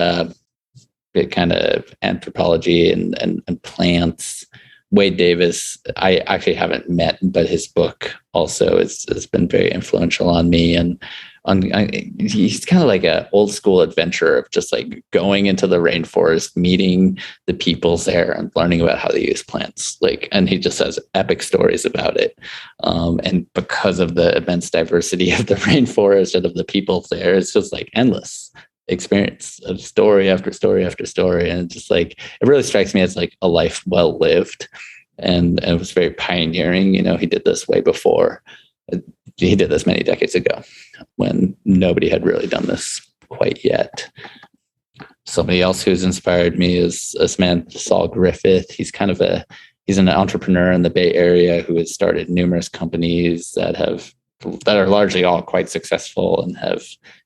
kind of anthropology and plants. Wade Davis, I actually haven't met, but his book also has been very influential on me. And he's kind of like an old school adventurer of just like going into the rainforest, meeting the peoples there and learning about how they use plants. And he just has epic stories about it. And because of the immense diversity of the rainforest and of the peoples there, it's just like endless experience of story after story after story. And just like, it really strikes me as like a life well lived. And it was very pioneering. He did this way before. He did this many decades ago when nobody had really done this quite yet. Somebody else who's inspired me is this man, Saul Griffith. He's an entrepreneur in the Bay Area who has started numerous companies that are largely all quite successful and have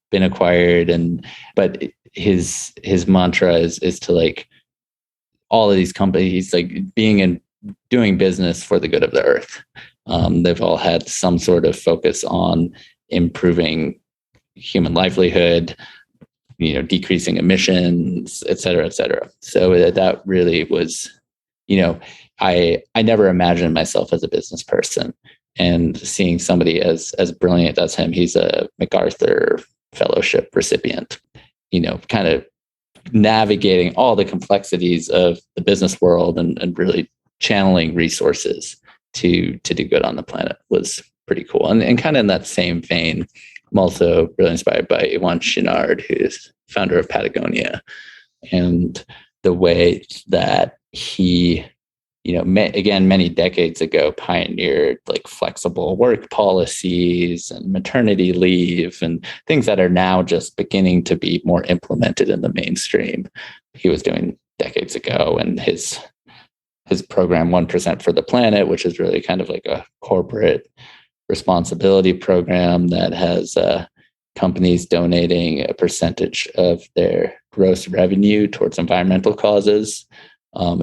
been acquired. But his mantra is to like all of these companies, like doing business for the good of the earth. They've all had some sort of focus on improving human livelihood, decreasing emissions, et cetera, et cetera. So that really was, I never imagined myself as a business person, and seeing somebody as brilliant as him. He's a MacArthur Fellowship recipient, kind of navigating all the complexities of the business world and really channeling resources to do good on the planet was pretty cool. And kind of in that same vein, I'm also really inspired by Iwan Chinard, who's founder of Patagonia, and the way that he, again, many decades ago, pioneered like flexible work policies and maternity leave and things that are now just beginning to be more implemented in the mainstream. He was doing decades ago, and his program 1% for the Planet, which is really kind of like a corporate responsibility program that has companies donating a percentage of their gross revenue towards environmental causes,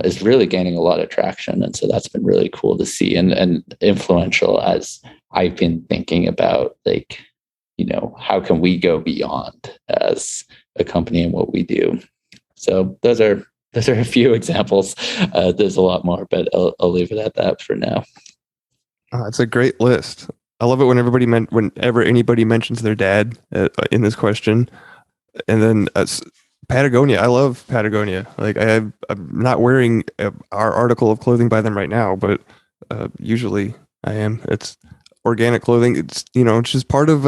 is really gaining a lot of traction. And so that's been really cool to see and influential as I've been thinking about, like, how can we go beyond as a company and what we do? So those are a few examples. There's a lot more, but I'll leave it at that for now. It's a great list. I love it whenever anybody mentions their dad in this question. And then Patagonia. I love Patagonia. Like, I'm not wearing our article of clothing by them right now, but usually I am. It's organic clothing. It's it's just part of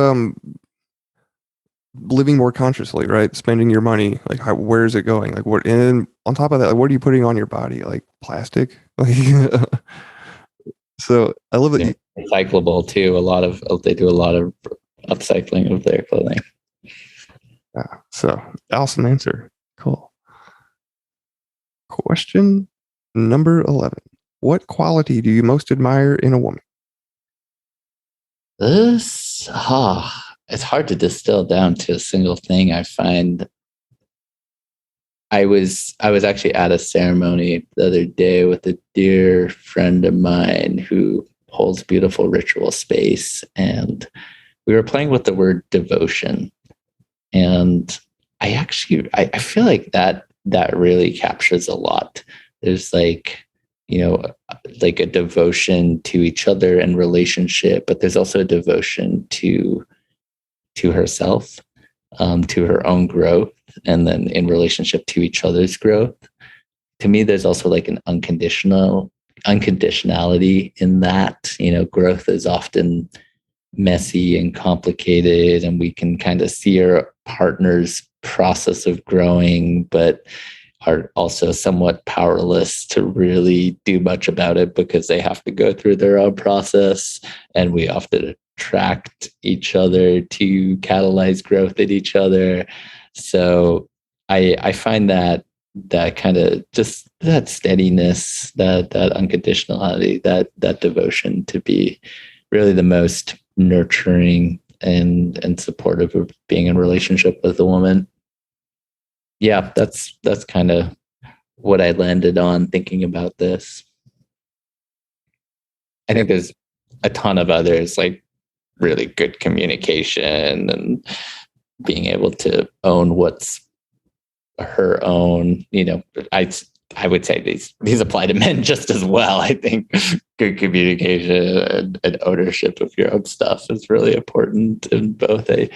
living more consciously, right? Spending your money, like, where is it going? Like, what? And then on top of that, like, what are you putting on your body? Like plastic? Like, so I love it. Recyclable too. They do a lot of upcycling of their clothing. Yeah. So awesome answer. Cool. Question number 11. What quality do you most admire in a woman? It's hard to distill down to a single thing. I find I was actually at a ceremony the other day with a dear friend of mine who holds beautiful ritual space, and we were playing with the word devotion. And I feel like that really captures a lot. There's like a devotion to each other and relationship, but there's also a devotion to herself, to her own growth, and then in relationship to each other's growth. To me, there's also like an unconditionality in that. Growth is often messy and complicated, and we can kind of see our partner's process of growing, but are also somewhat powerless to really do much about it because they have to go through their own process, and we often attract each other to catalyze growth in each other. So I find that kind of just that steadiness, that unconditionality, that devotion to be really the most nurturing and supportive of being in relationship with a woman. Yeah, that's kind of what I landed on thinking about this. I think there's a ton of others, like really good communication and being able to own what's her own. I would say these apply to men just as well. I think good communication and ownership of your own stuff is really important in both. I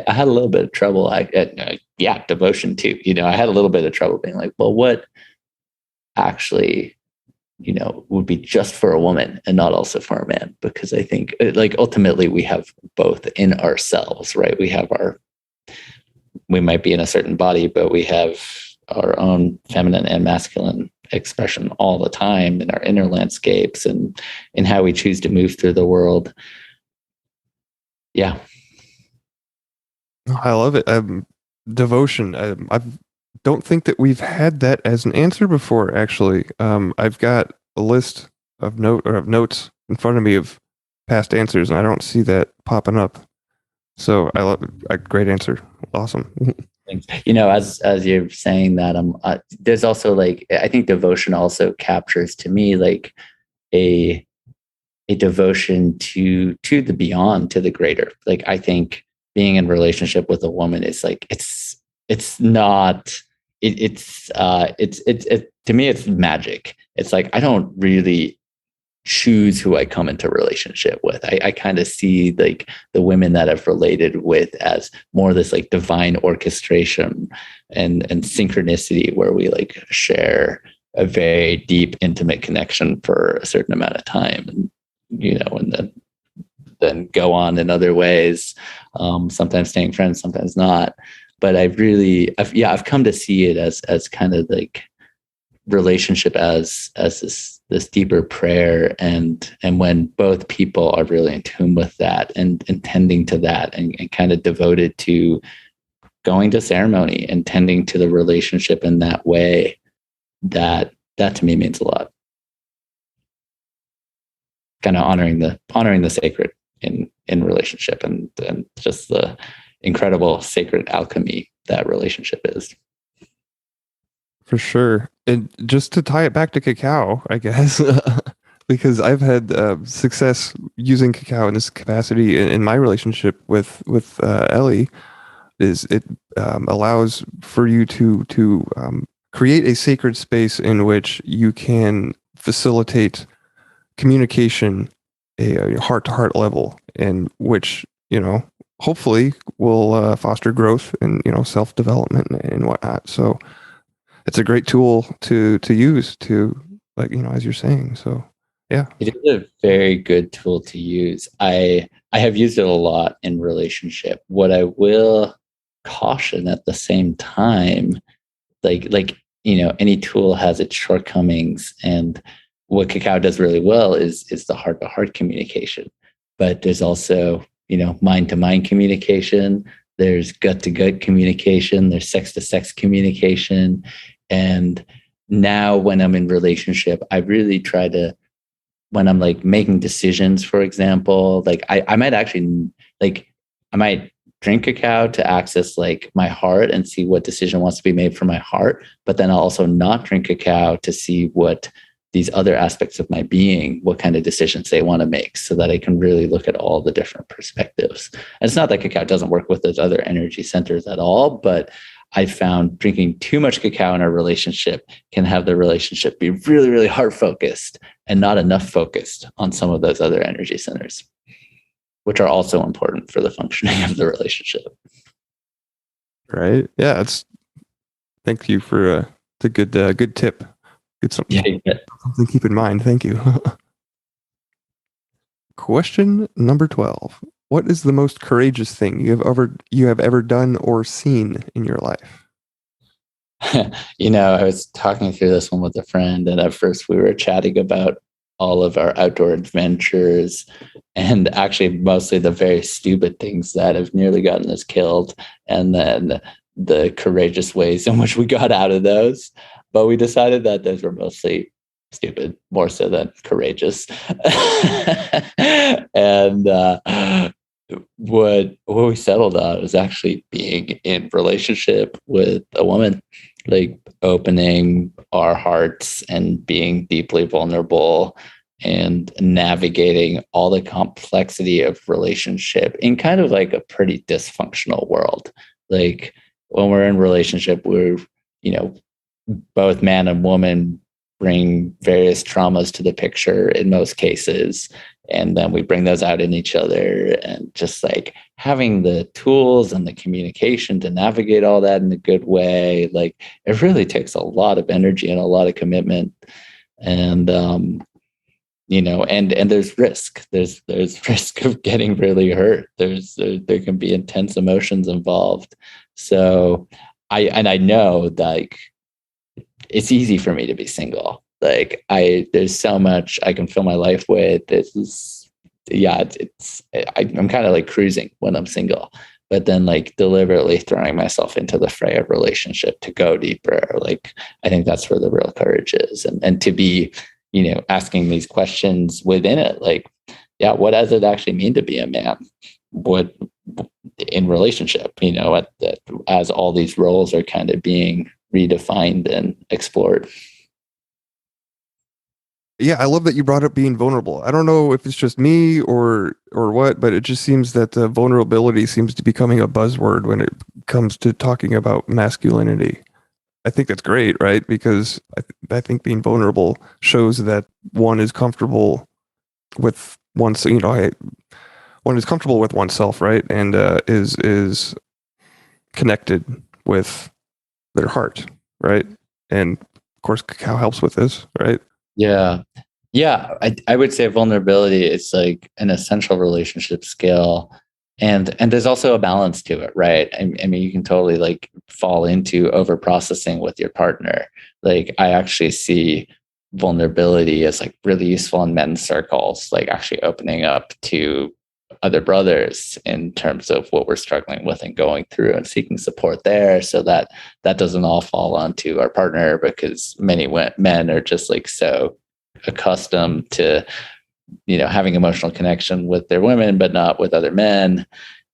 had a little bit of trouble. Devotion too. I had a little bit of trouble being like, well, what actually, would be just for a woman and not also for a man? Because I think ultimately we have both in ourselves, right? We might be in a certain body, but we have our own feminine and masculine expression all the time in our inner landscapes and in how we choose to move through the world. Yeah. I love it. Devotion. I don't think that we've had that as an answer before, actually. I've got a list of notes in front of me of past answers, and I don't see that popping up. So I love a great answer. Awesome. As you're saying that, there's also I think devotion also captures to me like a devotion to the beyond, to the greater. Like, I think being in relationship with a woman is like, it's not, it's to me, it's magic. It's like, I don't really choose who I come into relationship with. I kind of see like the women that I've related with as more this like divine orchestration and synchronicity, where we like share a very deep, intimate connection for a certain amount of time, and and then go on in other ways, sometimes staying friends, sometimes not. But I've come to see it as kind of like relationship as this deeper prayer, and when both people are really in tune with that and tending to that, and kind of devoted to going to ceremony and tending to the relationship in that way, that to me means a lot. Kind of honoring the sacred in relationship, and just the incredible sacred alchemy that relationship is. For sure. And just to tie it back to cacao, I guess, because I've had success using cacao in this capacity in my relationship with Ellie, is it allows for you to create a sacred space in which you can facilitate communication, a heart-to-heart level, in which, hopefully will foster growth and, self-development and whatnot. So it's a great tool to use to, like, as you're saying. So yeah, it is a very good tool to use. I have used it a lot in relationship. What I will caution at the same time, like any tool has its shortcomings, and what cacao does really well is the heart to heart communication. But there's also mind to mind communication. There's gut to gut communication. There's sex to sex communication. And now when I'm in relationship, I really try to, when I'm like making decisions, for example, like I might actually, like, I might drink cacao to access like my heart and see what decision wants to be made for my heart. But then I'll also not drink cacao to see what these other aspects of my being, what kind of decisions they want to make, so that I can really look at all the different perspectives. And it's not that cacao doesn't work with those other energy centers at all, but I found drinking too much cacao in a relationship can have the relationship be really, really heart focused and not enough focused on some of those other energy centers, which are also important for the functioning of the relationship. Right. Yeah. Thank you for the good tip. Good something to keep in mind. Thank you. Question number 12. What is the most courageous thing you have ever done or seen in your life? I was talking through this one with a friend, and at first we were chatting about all of our outdoor adventures, and actually mostly the very stupid things that have nearly gotten us killed, and then the courageous ways in which we got out of those. But we decided that those were mostly stupid, more so than courageous. And what we settled on was actually being in relationship with a woman, like opening our hearts and being deeply vulnerable and navigating all the complexity of relationship in kind of like a pretty dysfunctional world. Like when we're in relationship, we're, both man and woman bring various traumas to the picture in most cases. And then we bring those out in each other, and just like having the tools and the communication to navigate all that in a good way. Like it really takes a lot of energy and a lot of commitment. And, and there's risk. There's risk of getting really hurt. There can be intense emotions involved. So I know that, like, it's easy for me to be single. Like there's so much I can fill my life with. I'm kind of like cruising when I'm single, but then like deliberately throwing myself into the fray of relationship to go deeper. Like, I think that's where the real courage is. And to be, asking these questions within it, like, yeah, what does it actually mean to be a man? What in relationship, as all these roles are kind of being redefined and explored. Yeah, I love that you brought up being vulnerable. I don't know if it's just me or what, but it just seems that vulnerability seems to be becoming a buzzword when it comes to talking about masculinity. I think that's great, right? Because I think being vulnerable shows that one is comfortable with one is comfortable with oneself, right? And is connected with their heart, right? And of course, cacao helps with this, right? Yeah. I would say vulnerability is like an essential relationship skill, and there's also a balance to it, right? I mean, you can totally like fall into over processing with your partner. Like I actually see vulnerability as like really useful in men's circles, like actually opening up to other brothers in terms of what we're struggling with and going through and seeking support there, so that that doesn't all fall onto our partner, because many men are just like so accustomed to, you know, having emotional connection with their women but not with other men,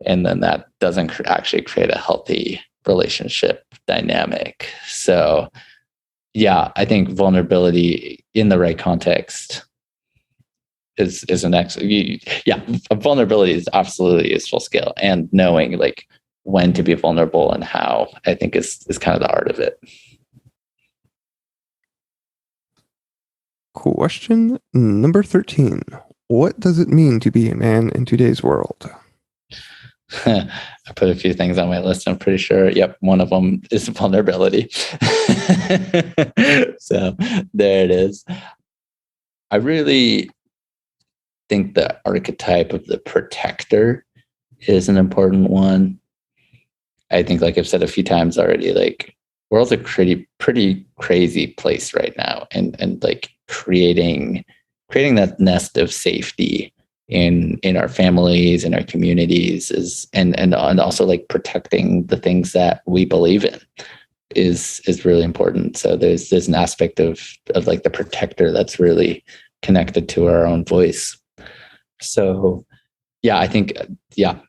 and then that doesn't actually create a healthy relationship dynamic. So yeah, I think vulnerability in the right context is an excellent. Yeah, vulnerability is absolutely a useful skill, and knowing like when to be vulnerable and how, I think is kind of the art of it. Question number 13. What does it mean to be a man in today's world? I put a few things on my list. I'm pretty sure. Yep, one of them is vulnerability. So there it is. I really think the archetype of the protector is an important one. I think, like I've said a few times already, like world's a pretty crazy place right now, and like creating that nest of safety in our families, in our communities is, and also like protecting the things that we believe in is really important. So there's an aspect of like the protector that's really connected to our own voice. So yeah, I think, yeah.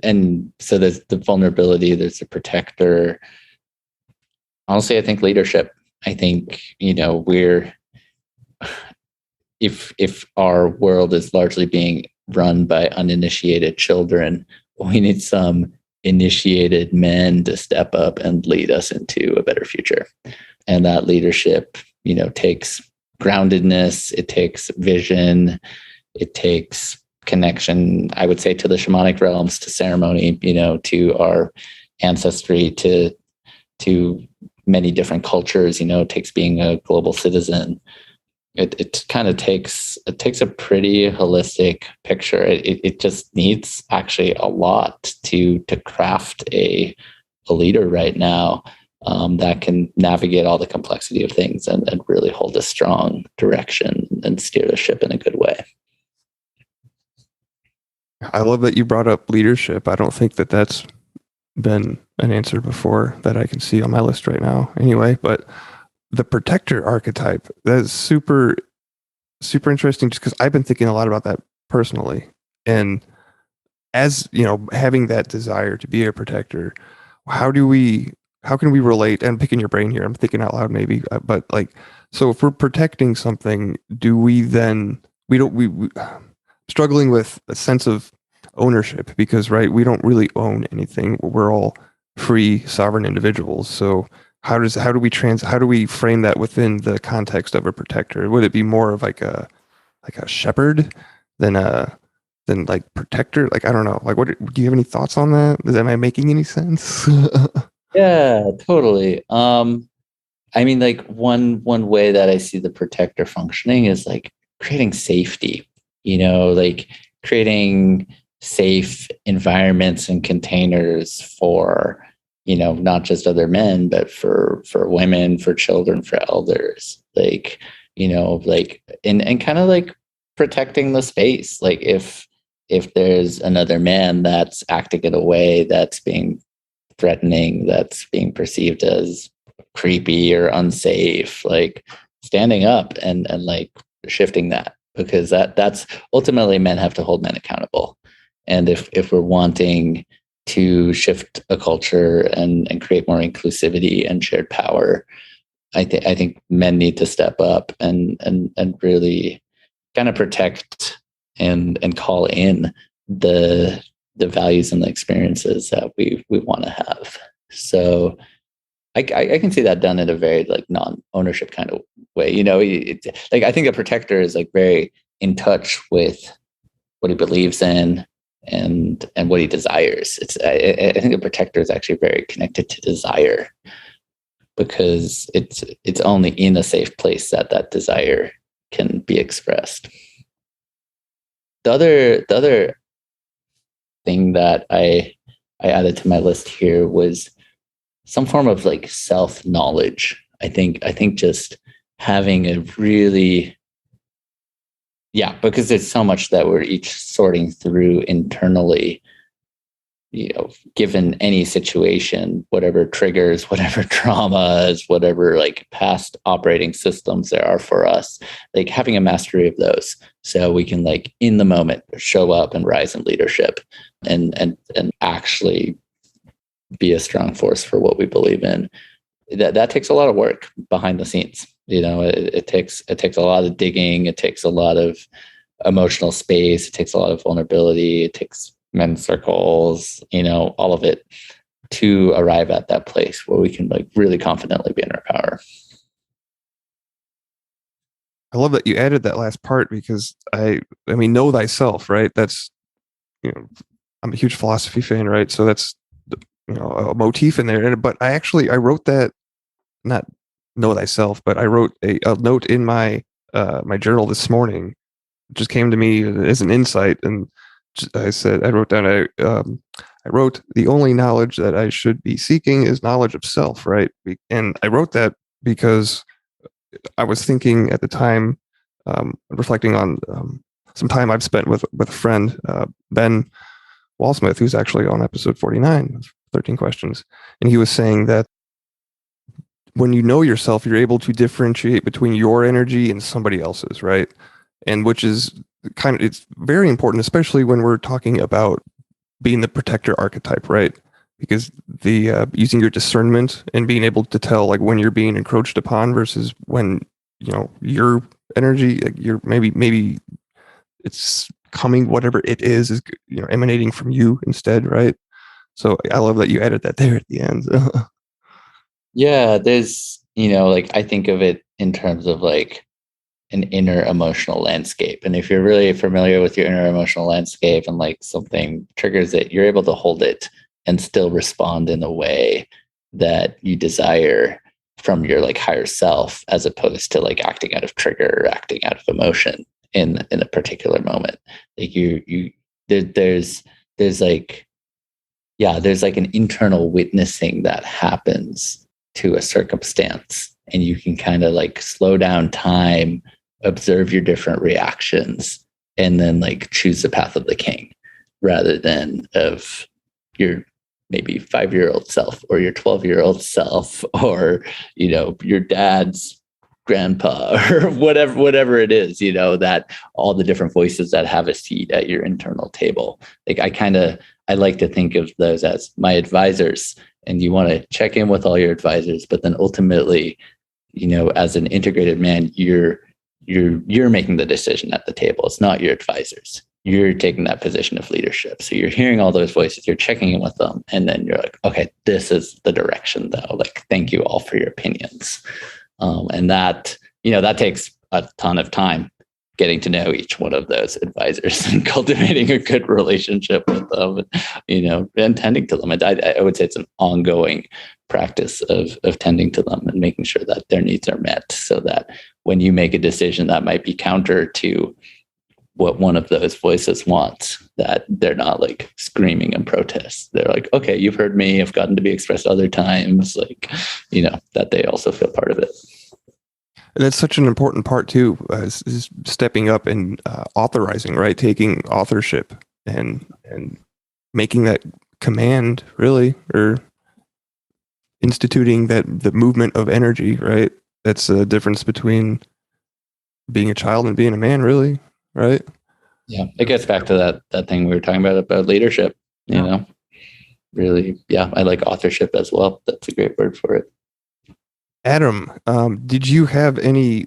And so there's the vulnerability, there's the protector. Honestly, I think leadership. I think, you know, if our world is largely being run by uninitiated children, we need some initiated men to step up and lead us into a better future. And that leadership, you know, takes groundedness, it takes vision, it takes connection, I would say, to the shamanic realms, to ceremony, you know, to our ancestry, to many different cultures. You know, it takes being a global citizen. It kind of takes a pretty holistic picture. It just needs actually a lot to craft a leader right now that can navigate all the complexity of things and really hold a strong direction and steer the ship in a good way. I love that you brought up leadership. I don't think that that's been an answer before that I can see on my list right now anyway, but the protector archetype, that is super, super interesting, just because I've been thinking a lot about that personally. And as you know, having that desire to be a protector, how can we relate? I'm picking your brain here. I'm thinking out loud maybe, but like, so if we're protecting something, do we then, we struggling with a sense of ownership, because right, we don't really own anything. We're all free, sovereign individuals. So how do we frame that within the context of a protector? Would it be more of like a shepherd than like protector? Like, I don't know. Like, do you have any thoughts on that? Am I making any sense? Yeah, totally. I mean, like one way that I see the protector functioning is like creating safety, you know, like creating safe environments and containers for, you know, not just other men, but for women, for children, for elders, like, you know, like, and kind of like protecting the space. Like if there's another man that's acting in a way that's being threatening, that's being perceived as creepy or unsafe, like standing up and like shifting that, because that's ultimately, men have to hold men accountable. And if we're wanting to shift a culture and create more inclusivity and shared power, I think men need to step up and really kind of protect and call in the values and the experiences that we want to have. So I can see that done in a very like non-ownership kind of way. You know, like I think a protector is like very in touch with what he believes in and what he desires. I think a protector is actually very connected to desire, because it's only in a safe place that desire can be expressed. The other thing that I added to my list here was some form of like self-knowledge. I think just having a really yeah, because there's so much that we're each sorting through internally, given any situation, whatever triggers, whatever traumas, whatever like past operating systems there are for us, like having a mastery of those so we can like in the moment show up and rise in leadership and actually be a strong force for what we believe in. That takes a lot of work behind the scenes. It takes a lot of digging. It takes a lot of emotional space. It takes a lot of vulnerability. It takes men's circles, all of it to arrive at that place where we can like really confidently be in our power. I love that you added that last part because I mean, know thyself, right? That's, I'm a huge philosophy fan, right? So that's, a motif in there. But I wrote that, not know thyself, but I wrote a note in my journal this morning. It just came to me as an insight, and I wrote down, I wrote, the only knowledge that I should be seeking is knowledge of self, right? And I wrote that because I was thinking at the time, reflecting on some time I've spent with a friend, Ben Walsmith, who's actually on episode 49, 13 questions. And he was saying that when you know yourself, you're able to differentiate between your energy and somebody else's, right? And which is it's very important, especially when we're talking about being the protector archetype, right? Because the using your discernment and being able to tell like when you're being encroached upon versus when your energy, you're maybe it's coming, whatever it is emanating from you instead, right? So I love that you added that there at the end. Yeah, there's like I think of it in terms of like an inner emotional landscape. And if you're really familiar with your inner emotional landscape and like something triggers it, you're able to hold it and still respond in a way that you desire from your like higher self, as opposed to like acting out of trigger or acting out of emotion in a particular moment. Like there's like, yeah, there's like an internal witnessing that happens to a circumstance, and you can kind of like slow down time, observe your different reactions, and then like choose the path of the king rather than of your maybe 5-year-old self or your 12-year-old self or your dad's grandpa or whatever it is, that all the different voices that have a seat at your internal table. Like I like to think of those as my advisors, and you want to check in with all your advisors, but then ultimately, as an integrated man, you're making the decision at the table. It's not your advisors. You're taking that position of leadership. So you're hearing all those voices, you're checking in with them, and then you're like, okay, this is the direction though. Like, thank you all for your opinions. And that, that takes a ton of time, getting to know each one of those advisors and cultivating a good relationship with them, and tending to them. And I would say it's an ongoing practice of tending to them and making sure that their needs are met, so that when you make a decision that might be counter to what one of those voices wants, that they're not like screaming in protest. They're like, okay, you've heard me. I've gotten to be expressed other times, like, that they also feel part of it. And that's such an important part too, is stepping up and authorizing, right? Taking authorship and making that command, really, or instituting the movement of energy, right? That's the difference between being a child and being a man, really, right? Yeah, it gets back to that thing we were talking about leadership. Really, yeah, I like authorship as well. That's a great word for it. Adam, did you have any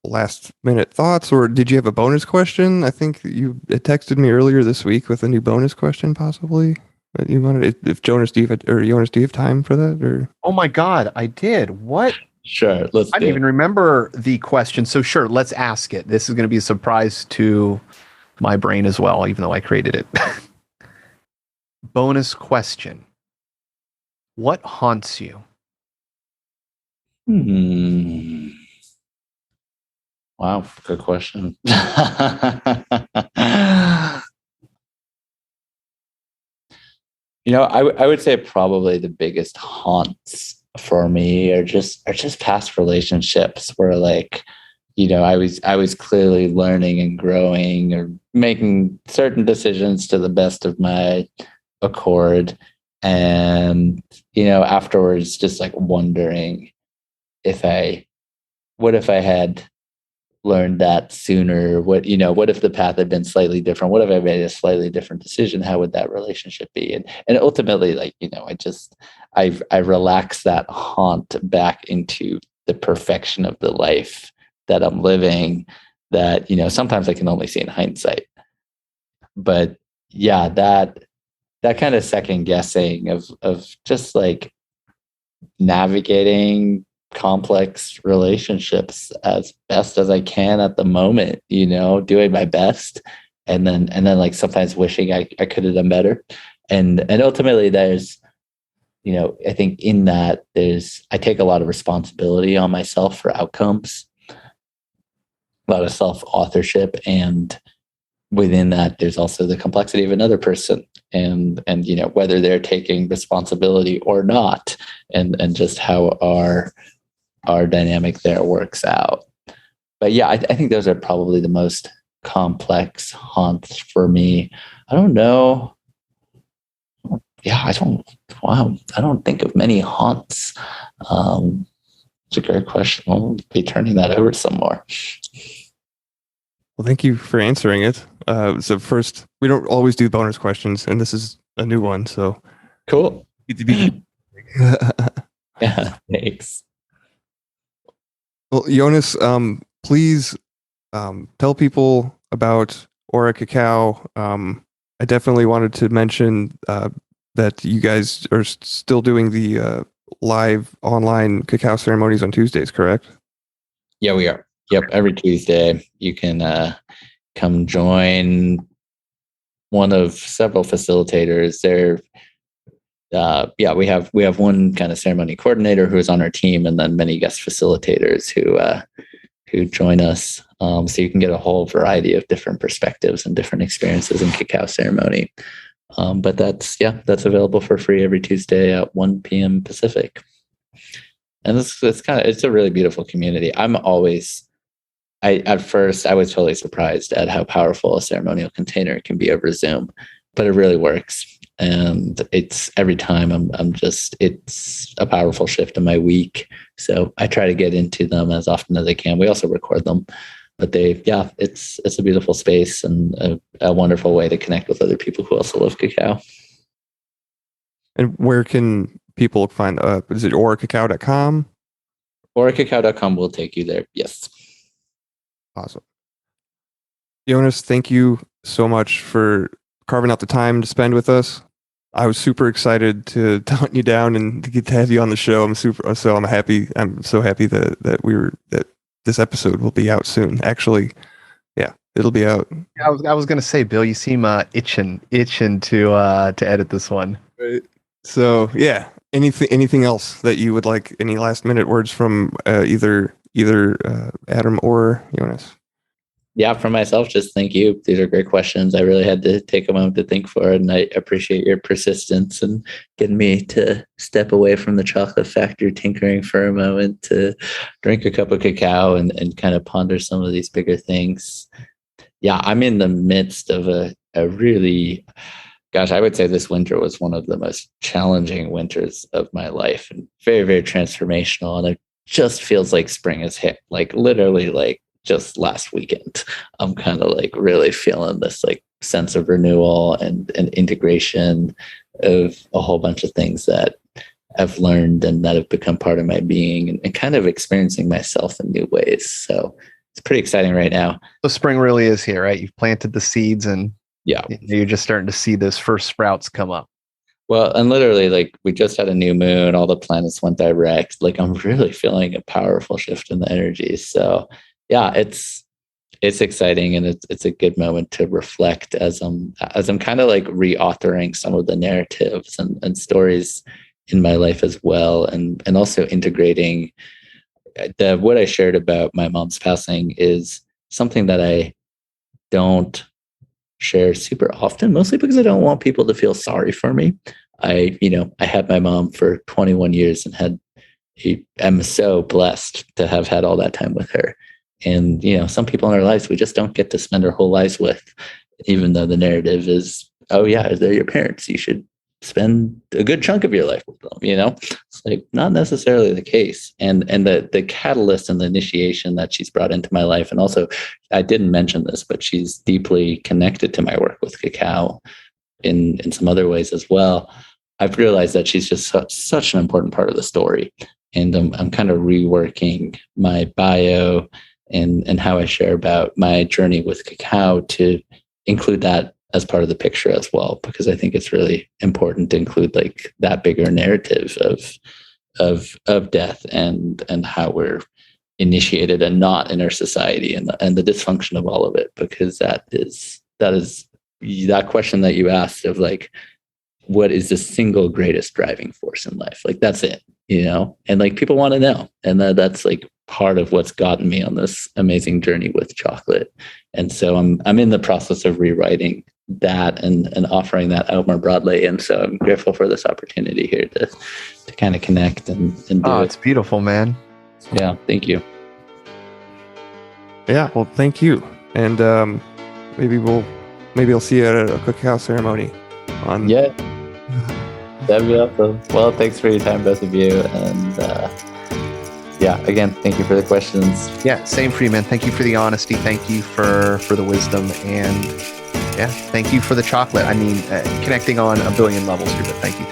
last minute thoughts, or did you have a bonus question? I think you texted me earlier this week with a new bonus question, possibly. That you wanted, if Jonas, do you have time for that? Or Oh my God, I did. What? Sure, I didn't even remember the question. So sure, let's ask it. This is going to be a surprise to my brain as well, even though I created it. Bonus question. What haunts you? Wow, good question. I would say probably the biggest haunts for me are just past relationships where like I was clearly learning and growing or making certain decisions to the best of my accord. And, afterwards, just like wondering what if I had learned that sooner? What if the path had been slightly different? What if I made a slightly different decision? How would that relationship be? And ultimately, I relax that haunt back into the perfection of the life that I'm living that, sometimes I can only see in hindsight. But yeah, that kind of second guessing of just like navigating complex relationships as best as I can at the moment, doing my best. And then like sometimes wishing I could have done better. And ultimately there's, I think in that I take a lot of responsibility on myself for outcomes, a lot of self-authorship. And within that, there's also the complexity of another person and whether they're taking responsibility or not, and just how our dynamic there works out. But yeah, I think those are probably the most complex haunts for me. I don't know. Yeah, I don't think of many haunts. It's a great question. We'll be turning that over some more. Well, thank you for answering it. So first, we don't always do bonus questions, and this is a new one. So cool. Yeah, thanks. Well, Jonas, please tell people about Aura Cacao. I definitely wanted to mention that you guys are still doing the live online cacao ceremonies on Tuesdays, correct? Yeah, we are. Yep, every Tuesday you can come join one of several facilitators. We have one kind of ceremony coordinator who is on our team, and then many guest facilitators who join us. So you can get a whole variety of different perspectives and different experiences in cacao ceremony. But that's available for free every Tuesday at 1 p.m. Pacific. And it's a really beautiful community. At first I was totally surprised at how powerful a ceremonial container can be over Zoom, but it really works. And it's every time it's a powerful shift in my week. So I try to get into them as often as I can. We also record them, but it's a beautiful space and a wonderful way to connect with other people who also love cacao. And where can people find, is it auracacao.com? Auracacao.com will take you there. Yes. Awesome. Jonas, thank you so much for carving out the time to spend with us. I was super excited to hunt you down and to get to have you on the show. I'm so happy that this episode will be out soon. Actually, yeah, it'll be out. I was gonna say, Bill, you seem itching to edit this one. Right. So yeah, anything else that you would like? Any last minute words from either Adam or Jonas? Yeah, for myself, just thank you. These are great questions. I really had to take a moment to think for it, and I appreciate your persistence and getting me to step away from the chocolate factory tinkering for a moment to drink a cup of cacao and kind of ponder some of these bigger things. Yeah, I'm in the midst of a really, I would say this winter was one of the most challenging winters of my life and very, very transformational. And it just feels like spring has hit, like literally like just last weekend. I'm kind of like really feeling this like sense of renewal and integration of a whole bunch of things that I've learned and that have become part of my being and kind of experiencing myself in new ways. So it's pretty exciting right now. The spring really is here, right? You've planted the seeds and yeah, you're just starting to see those first sprouts come up. Well, and literally, like we just had a new moon, all the planets went direct. Like I'm really feeling a powerful shift in the energy. So yeah, it's exciting and it's a good moment to reflect as I'm kind of like reauthoring some of the narratives and stories in my life as well, and also integrating what I shared about my mom's passing is something that I don't share super often, mostly because I don't want people to feel sorry for me. I had my mom for 21 years and am so blessed to have had all that time with her. And, some people in our lives, we just don't get to spend our whole lives with, even though the narrative is, oh yeah, they're your parents. You should spend a good chunk of your life with them, It's like not necessarily the case. And the catalyst and the initiation that she's brought into my life. And also, I didn't mention this, but she's deeply connected to my work with cacao in some other ways as well. I've realized that she's just such an important part of the story. And I'm kind of reworking my bio and how I share about my journey with cacao to include that as part of the picture as well, because I think it's really important to include like that bigger narrative of death and how we're initiated and not in our society and the dysfunction of all of it, because that is that question that you asked of like, what is the single greatest driving force in life? Like that's it, and like people want to know, and that's like part of what's gotten me on this amazing journey with chocolate. And so I'm in the process of rewriting that and offering that out more broadly. And so I'm grateful for this opportunity here to kind of connect and do it. It's beautiful, man. Yeah, thank you. Yeah, well, thank you. And maybe I'll see you at a cacao ceremony. Yeah, that'd be awesome. Well, thanks for your time, both of you. And again, thank you for the questions. Yeah, same for you, man. Thank you for the honesty. Thank you for the wisdom. And yeah, thank you for the chocolate. I mean, connecting on a billion levels here, but thank you.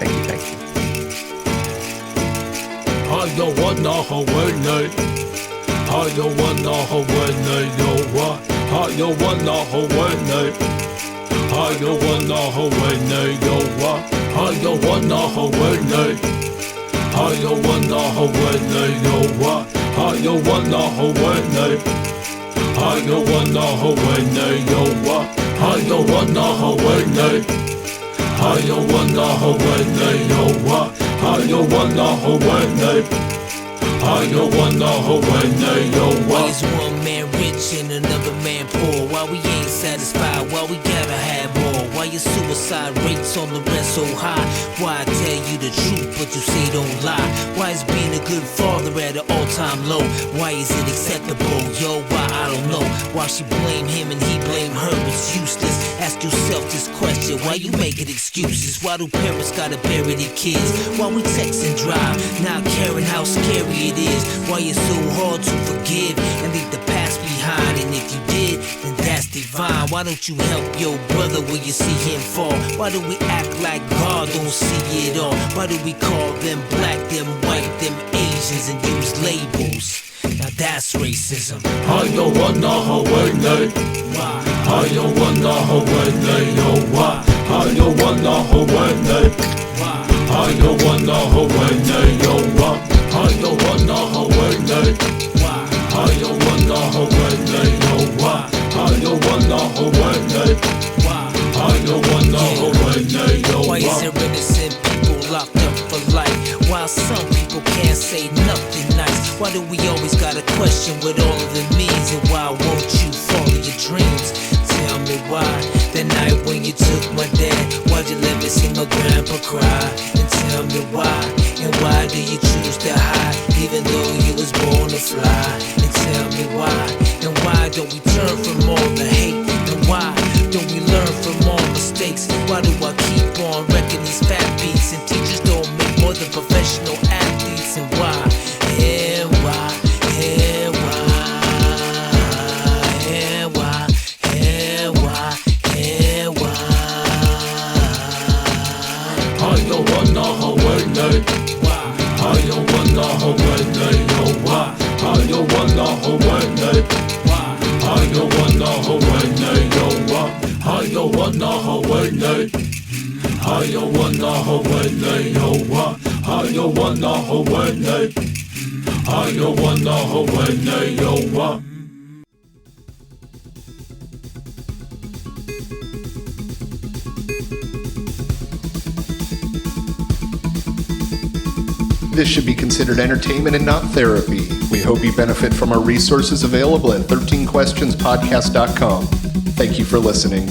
Why is one man rich and another man poor? Why we ain't satisfied? Why we gotta have more? Why your suicide rates on the rest so high? Why I tell you the truth but you say don't lie? Why is being a good father at an all-time low? Why is it acceptable? Yo, why? I don't know. Why she blame him and he blame her? It's useless. Ask yourself this question. Why you making excuses? Why do parents gotta bury their kids? Why we text and drive, not caring how scary it is? Why it's so hard to forgive and leave the past behind? And if you did, then that's divine. Why don't you help your brother when you see him fall? Why do we act like God don't see it all? Why do we call them black, them white, them Asians and use labels? Now that's racism. Why? Why? Why is there innocent people locked up for life, while some people can't say nothing nice? Why do we always gotta question what all of it means? And why won't you follow your dreams? Tell me why. The night when you took my dad, why'd you let me see my grandpa cry? And tell me why. And why do you choose to hide, even though you was born to fly? And tell me why. And why don't we turn from all the hate? And why don't we learn from all mistakes? Why do I keep on wrecking these fat beats? And teachers don't make more than professional athletes. And why? And why? And why? And why? And why? And why? This should be considered entertainment and not therapy. We hope you benefit from our resources available at 13questionspodcast.com. Thank you for listening.